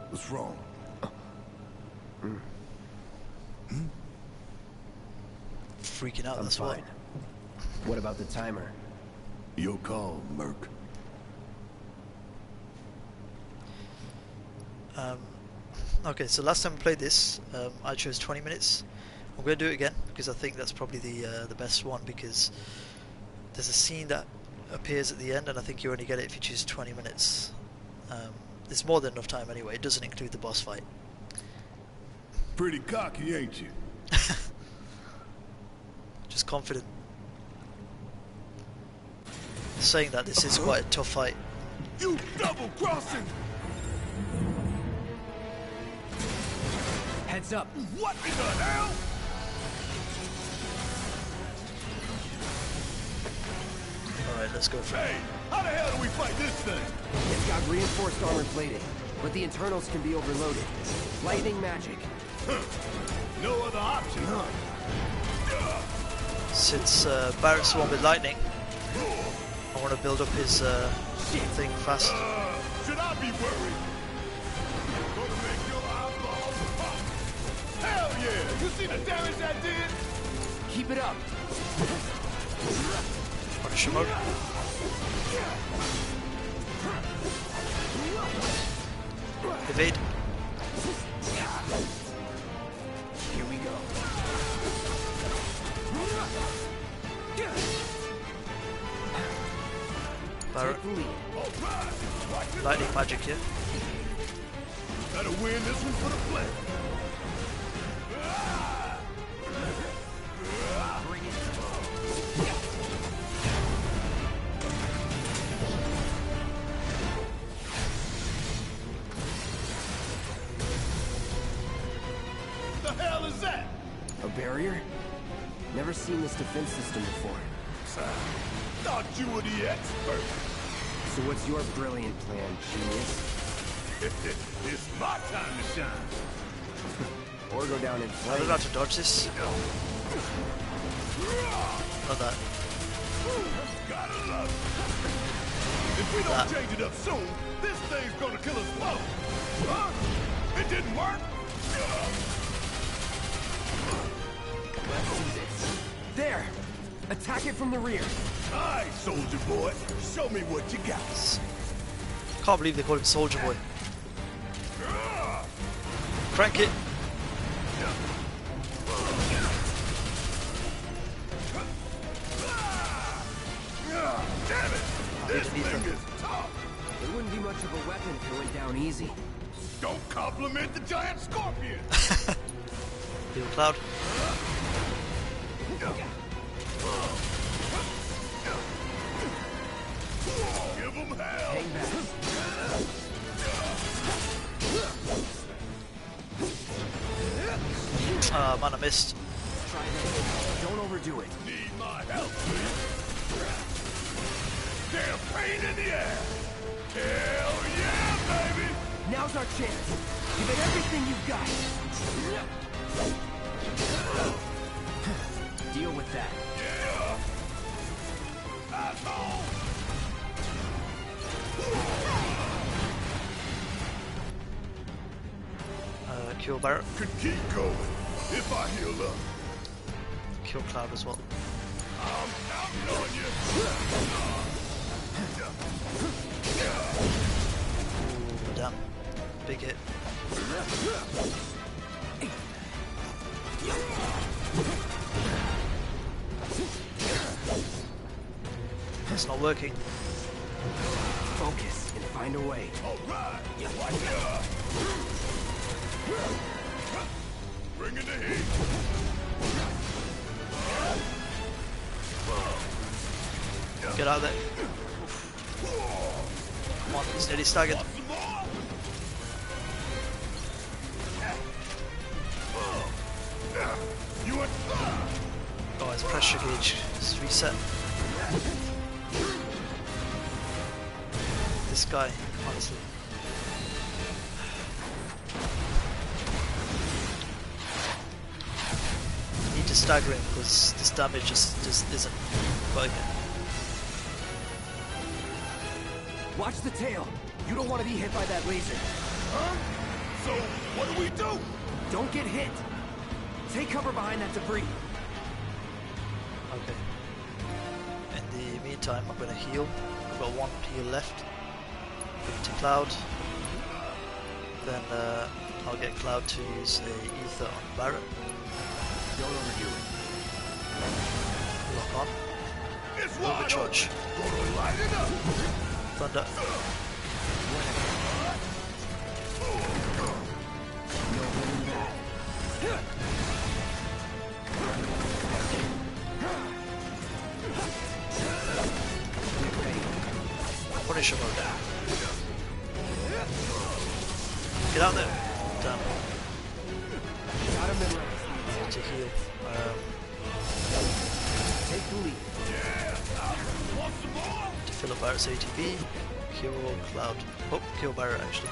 What's wrong? Freaking out, I'm that's fine. What about the timer? Your call, Merc. Okay, so last time we played this, I chose 20 minutes. I'm going to do it again because I think that's probably the best one, because there's a scene that appears at the end, and I think you only get it if you choose 20 minutes. It's more than enough time anyway. It doesn't include the boss fight. Pretty cocky, ain't you? Just confident. Saying that, this is quite a tough fight. You double-crossing! Heads up. What in the hell? Alright, let's go for it. Hey, how the hell do we fight this thing? It's got reinforced armor plating, but the internals can be overloaded. Lightning magic. No other option, huh? Since Barrett's the one with lightning, I want to build up his thing fast. Should I be worried? Gonna make your eyeballs pop. Hell yeah! You see the damage that did? Keep it up. Punish him out. Evade. Here we go. Barrett. Take the lead. Lightning magic here. Gotta win this one for the flag. Bring it. The hell is that? barrier? Never seen this defense system before. Thought you were the expert. So what's your brilliant plan, genius? It's my time to shine. Or go down in I flames. don't know how to dodge this. Not that. Gotta love it. If we don't change it up soon, this thing's gonna kill us both. Huh? It didn't work? Let's do this. There! Attack it from the rear. Alright, soldier boy. Show me what you got. Can't believe they call him Soldier Boy. Crank it. Damn it! This thing is tough. It wouldn't be much of a weapon if it went down easy. Don't compliment the giant scorpion. Little Cloud. Give him hell. Hang back. Man, I missed. Try this. Don't overdo it. Need my help, please. Damn pain in the ass. Hell yeah, baby. Now's our chance. Give it everything you've got. Deal with that. Yeah. Asshole. Kill Barret. Could keep going if I heal up. Kill Cloud as well. I'm counting on you. Ooh, damn. Big hit. It's not working. Focus and find a way. All right. Bring in the heat. Get out of there. Come on, he's nearly staggered. Oh, his pressure gauge is reset. This guy, honestly. Need to stagger him because this damage just isn't working. Watch the tail. You don't want to be hit by that laser. Huh? So, what do we do? Don't get hit. Take cover behind that debris. Okay. In the meantime, I'm gonna heal. I've got one heal left. Give it to Cloud. Then I'll get Cloud to use a ether on Barret. Don't overdo it. Lock on. It's wide Overcharge. Gonna light it up. Thunder. Punisher mode. Get out there. Damn. Got him memorized. To heal. Take the lead. To fill up Barret's ATB. Kill Cloud. Oh, kill Barret actually.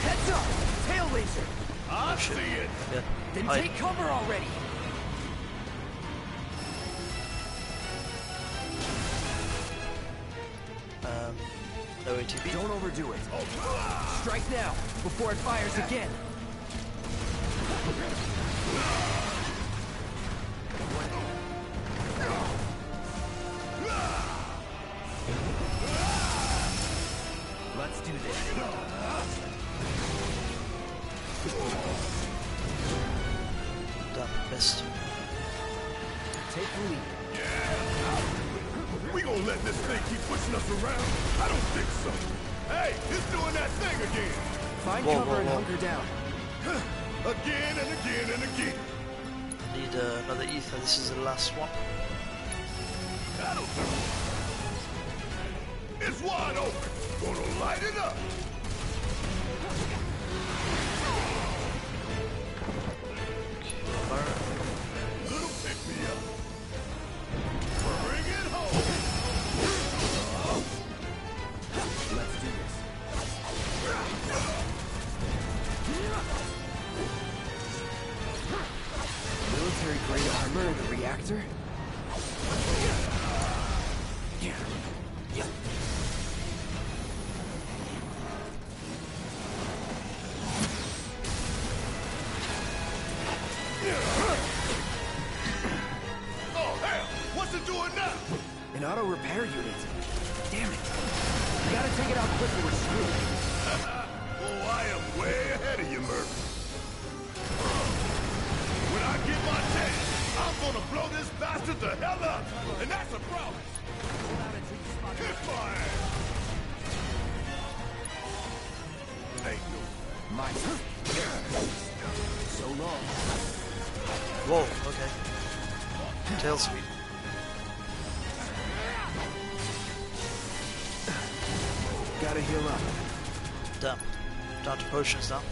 Heads up! Tail laser! I see it. Yeah. Then Hide. take cover already! No ATB. Don't overdo it. Strike now, before it fires again. Let's do this. Damn, missed. Take the lead. We gonna let this thing keep pushing us around? I don't think so. Hey, it's doing that thing again. Find Whoa, cover whoa, and whoa. hunker down. Again and again and again. Need another ether. This is the last one. That'll do. It's wide open. Gonna light it up. Little pick me up. Bring it home. Let's do this. Military-grade armor and a reactor? Yeah. Oh, hell! What's it doing now? An auto repair unit. Damn it. We gotta take it out quick or we're screwed. Oh, I am way ahead of you, Murph. When I get my chance, I'm gonna blow this bastard the hell up. And that's a promise. Kiss my ass. Ain't no... My turn. So long. Whoa, okay. Tail sweep. Gotta heal up. Damn. Down to potions now.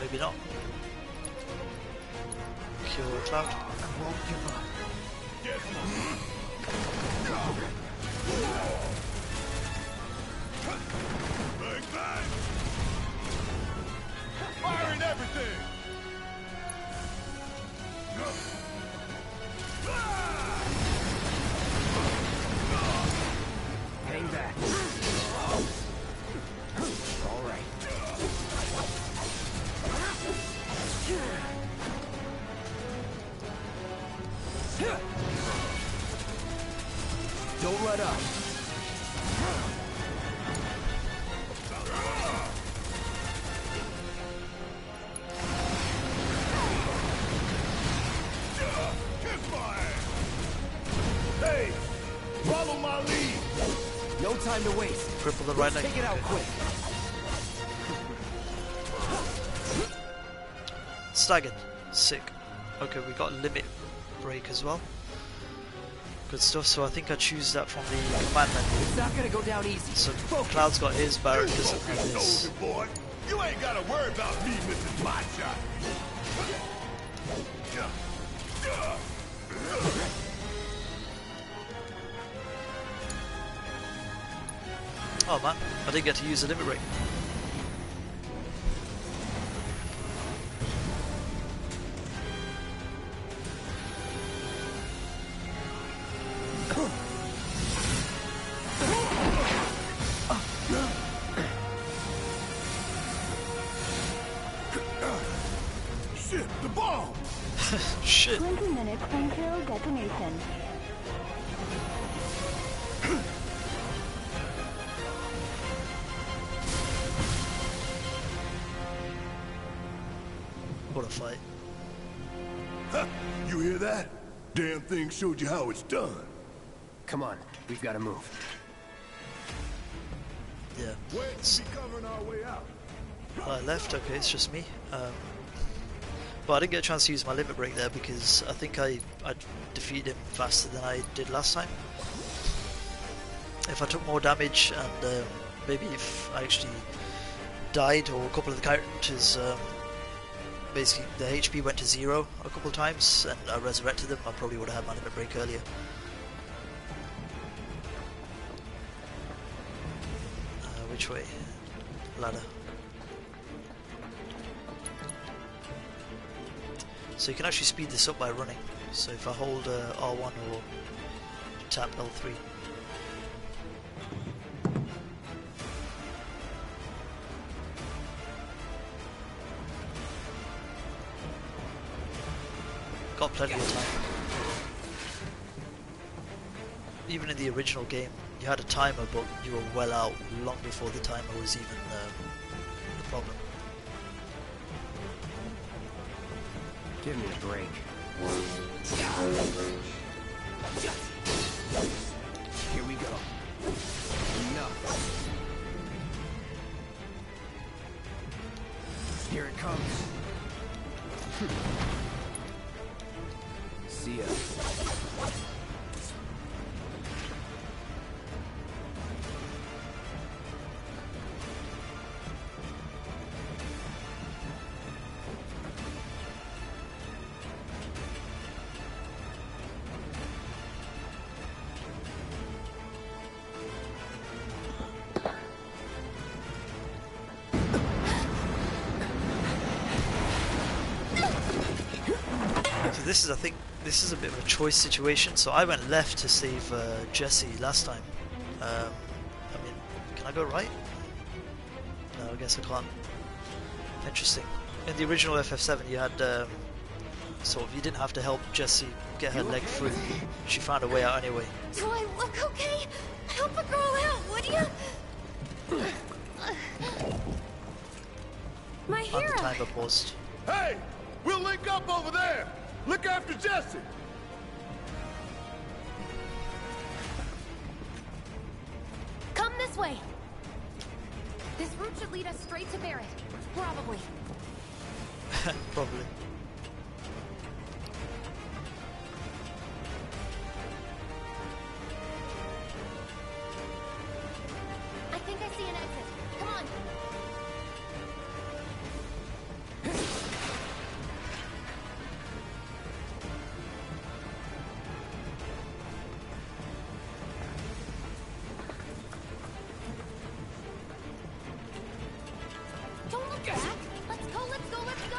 Maybe not. Cure Cloud. I won't give up. Bang, bang! Firing everything! Hang back. All right. Don't let up. Kiss my ass! Hey! Follow my lead! No time to waste. Cripple the right leg. Take it out quick. Staggered. Sick. Okay, we got limit break as well. Good stuff. So I think I choose that from the command menu. It's not gonna go down easy. So Cloud's got his, Barrett doesn't have Focus, his. soldier boy! You ain't gotta worry about me missing my shot! Oh man, I didn't get to use the limit break. Shit, the bomb! Shit. 20 minutes until detonation. What a fight. Huh, you hear that? Damn thing showed you how it's done. Come on, we've got to move. Yeah. Wait, we covering our way out. Left, okay, it's just me. But I didn't get a chance to use my limit break there because I think I defeated him faster than I did last time. If I took more damage and maybe if I actually died or a couple of the characters, basically the HP went to 0 a couple of times and I resurrected them, I probably would have had my limit break earlier. Which way? Ladder. So you can actually speed this up by running. So if I hold R1 or tap L3. Got plenty of time. Even in the original game, you had a timer, but you were well out long before the timer was even the problem. Give me a break. Here we go. Enough. Here it comes. See ya. this is, I think, this is a bit of a choice situation. So I went left to save Jesse last time. I mean, can I go right? No, I guess I can't. Interesting. In the original FF7, you had sort of, you didn't have to help Jessie get her leg through. She found a way out anyway. Do I look okay? Help a girl out, would you? My And the hero. timer paused. Hey! We'll link up over there! Look after Jesse! Come this way. This route should lead us straight to Barrett. Probably. Probably. I think I see an exit. Come on. Don't look back. Let's go, let's go, let's go.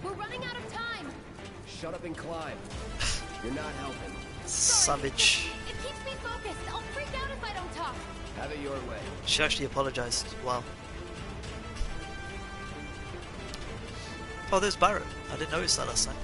We're running out of time. Shut up and climb. You're not helping. Savage. It keeps me focused. I'll freak out if I don't talk. Have it your way. She actually apologized. Wow. Oh, there's Barrett. I didn't notice that last time.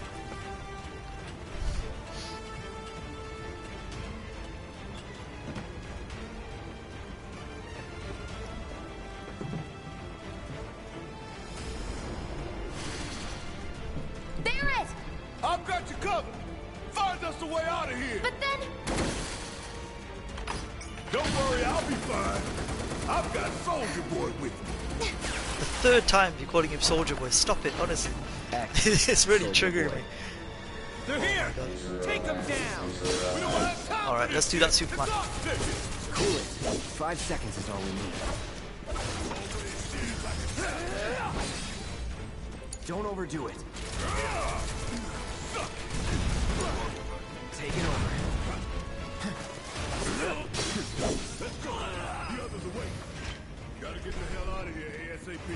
Barrett! I've got you covered! Find us a way out of here! But then... Don't worry, I'll be fine. I've got Soldier Boy with me. The third time you're calling him Soldier Boy. Stop it, honestly. It's really triggering me. They're here! Take them down! We don't have time. Alright, let's do that Superman. Cool it. 5 seconds is all we need. Don't overdo it. Take it over. Let's go! The others away. Gotta get the hell out of here ASAP.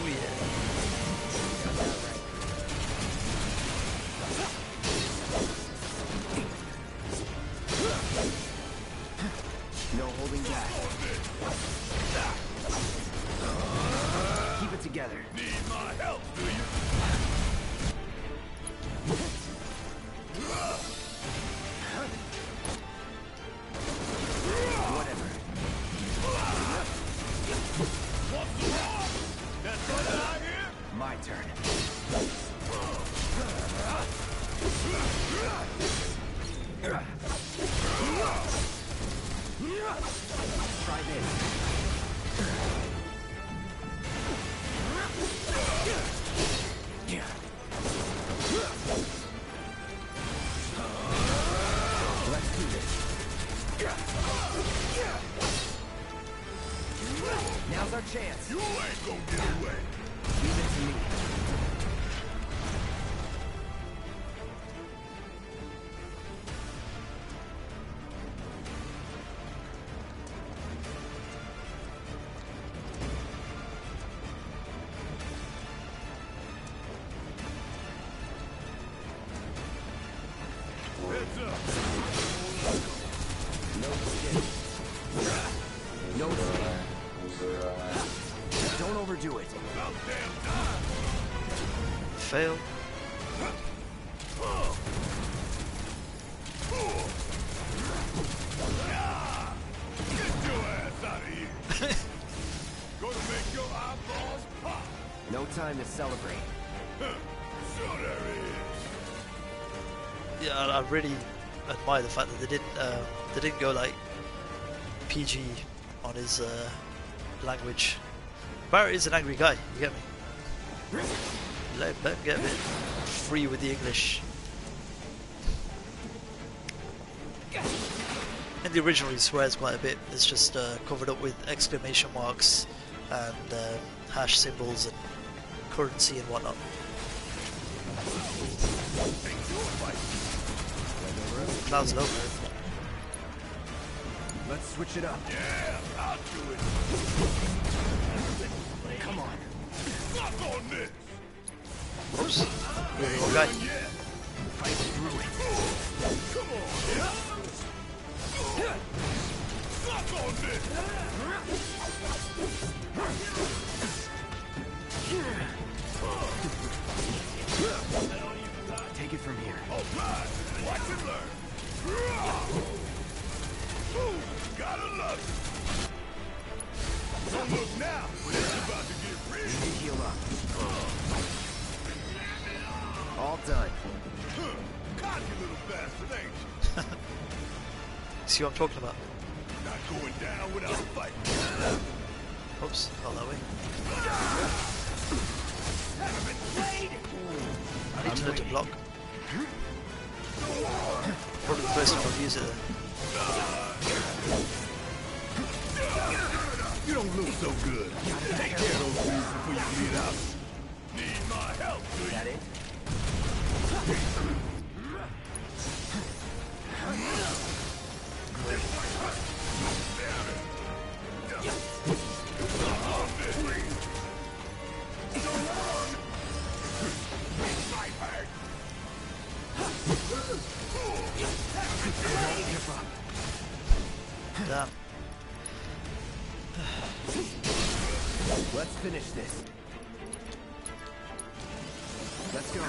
Oh yeah. No holding back. Keep it together. Need my help, do you? Whatever. What's the wrong? That's what I hear? My turn. Try this. Let's do this. Now's our chance. You ain't gonna get away. Leave it to me. Heads up. No escape. No escape. Don't overdo it. About damn time. Fail. Get your ass out of here. Gonna make your eyeballs pop. No time to celebrate. Sure there is. Yeah, I really admire the fact that they didn't go like PG on his language. Barrett is an angry guy, you get me? Let him get a bit free with the English. In the original he swears quite a bit. It's just covered up with exclamation marks and hash symbols and currency and whatnot. Clouds low. Let's switch it up. Yeah, I'll do it. Come on. Suck on this. Oops. Really wrong guy. Fight through it. Come on. Suck on this. Take it from here. All right. Watch and learn. Ooh, gotta love it. Don't look now, but it's about to get real. Need to heal up. All done. Cocky little bastard, ain't you? See what I'm talking about? Not going down without a fight. Oops, not that way. I need to learn to block. Probably the first time I'll use it then. You don't look so good. Take care of those things before you get out. Need my help, do you? That it? Damn. Let's finish this. Let's go.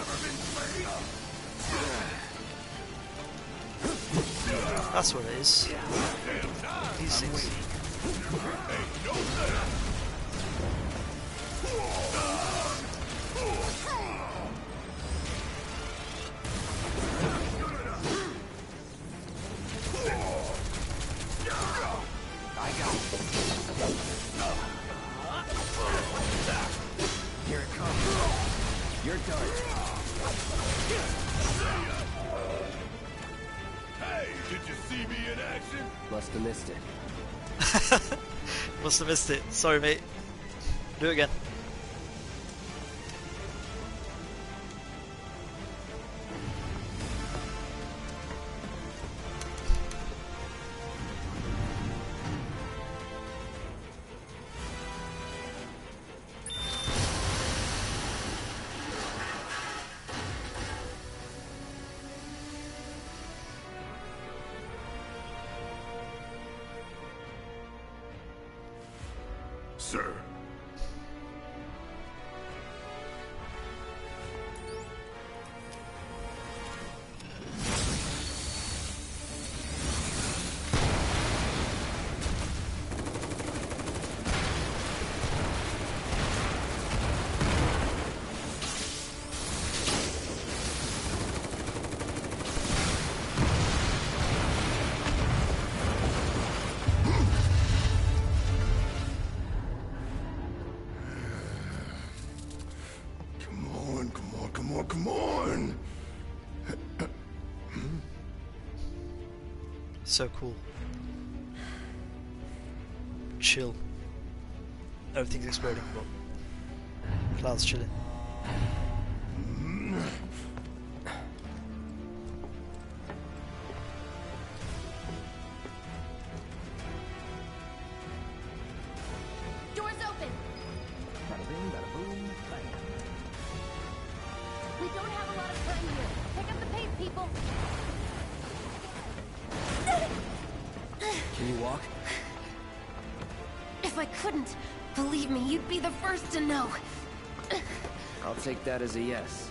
That's what it is. These things. I got it. Here it comes. You're done. Hey, did you see me in action? Must have missed it. Must have missed it. Sorry, mate. Do it again. Sir. Come on. So cool. Chill. Everything's exploding, but Cloud's chilling. Doors open. We don't have a lot of time here. Pick up the pace, people. Can you walk? If I couldn't, believe me, you'd be the first to know. I'll take that as a yes.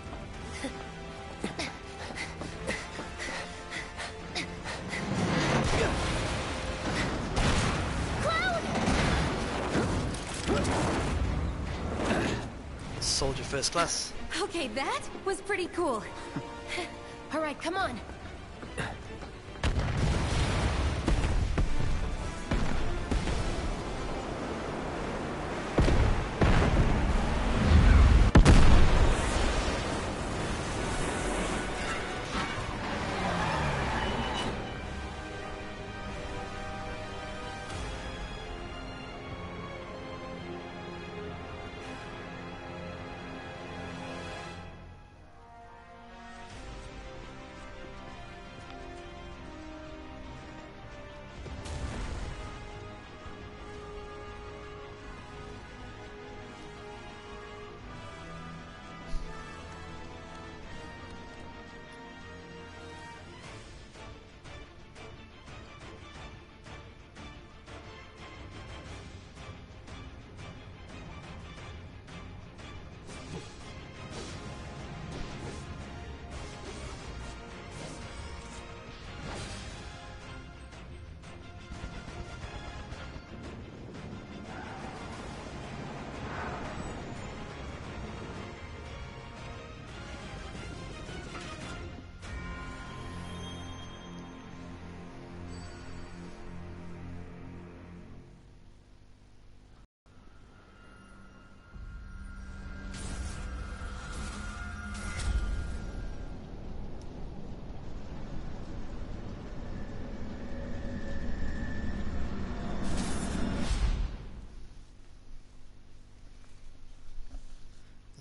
Soldier first class. Okay, that was pretty cool. All right, come on.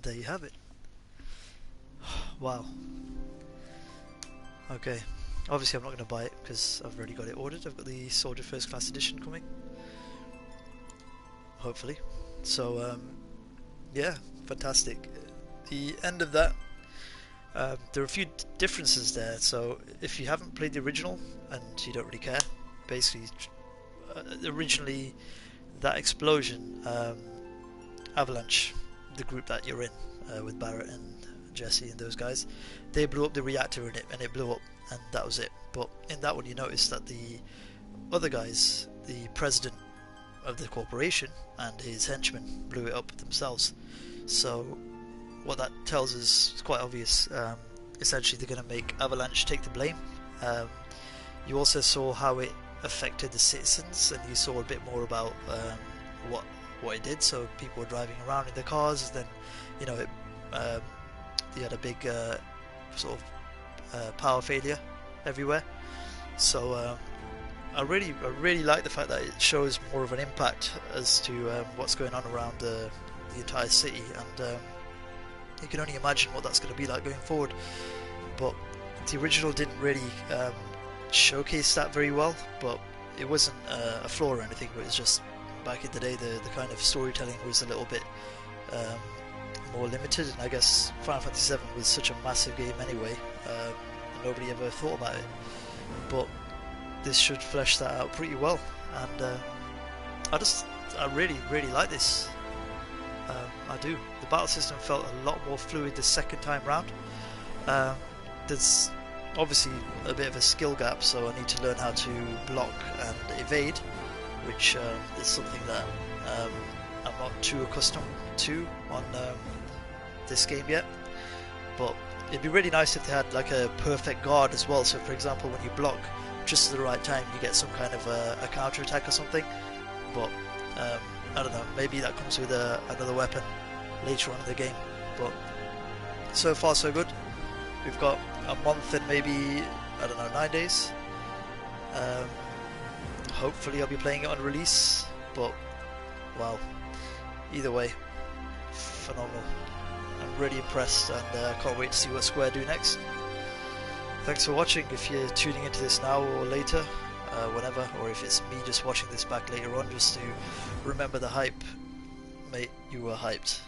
there you have it. Wow. Okay, obviously I'm not going to buy it because I've already got it ordered. I've got the Soldier First Class Edition coming, hopefully. So yeah, fantastic. The end of that, there are a few differences there. So if you haven't played the original and you don't really care, basically originally that explosion, Avalanche, the group that you're in, with Barrett and Jesse and those guys, they blew up the reactor in it, and it blew up, and that was it. But in that one you notice that the other guys, the president of the corporation and his henchmen, blew it up themselves. So what that tells us is quite obvious. Essentially they're going to make Avalanche take the blame. You also saw how it affected the citizens, and you saw a bit more about what it did. So people were driving around in their cars, and then, you know, you had a big sort of power failure everywhere. So I really like the fact that it shows more of an impact as to what's going on around the entire city, and you can only imagine what that's going to be like going forward. But the original didn't really showcase that very well, but it wasn't a flaw or anything, but it's just back in the day the kind of storytelling was a little bit more limited, and I guess Final Fantasy VII was such a massive game anyway, and nobody ever thought about it. But this should flesh that out pretty well, and I really like this. I do. The battle system felt a lot more fluid the second time round. There's obviously a bit of a skill gap, so I need to learn how to block and evade, which is something that I'm not too accustomed to on this game yet. But it'd be really nice if they had like a perfect guard as well, so for example when you block just at the right time you get some kind of a counter attack or something. But I don't know, maybe that comes with another weapon later on in the game. But so far so good. We've got a month and maybe, I don't know, 9 days. Hopefully I'll be playing it on release, but wow, either way, phenomenal. I'm really impressed, and I can't wait to see what Square do next. Thanks for watching. If you're tuning into this now or later, whenever, or if it's me just watching this back later on just to remember the hype, mate, you were hyped.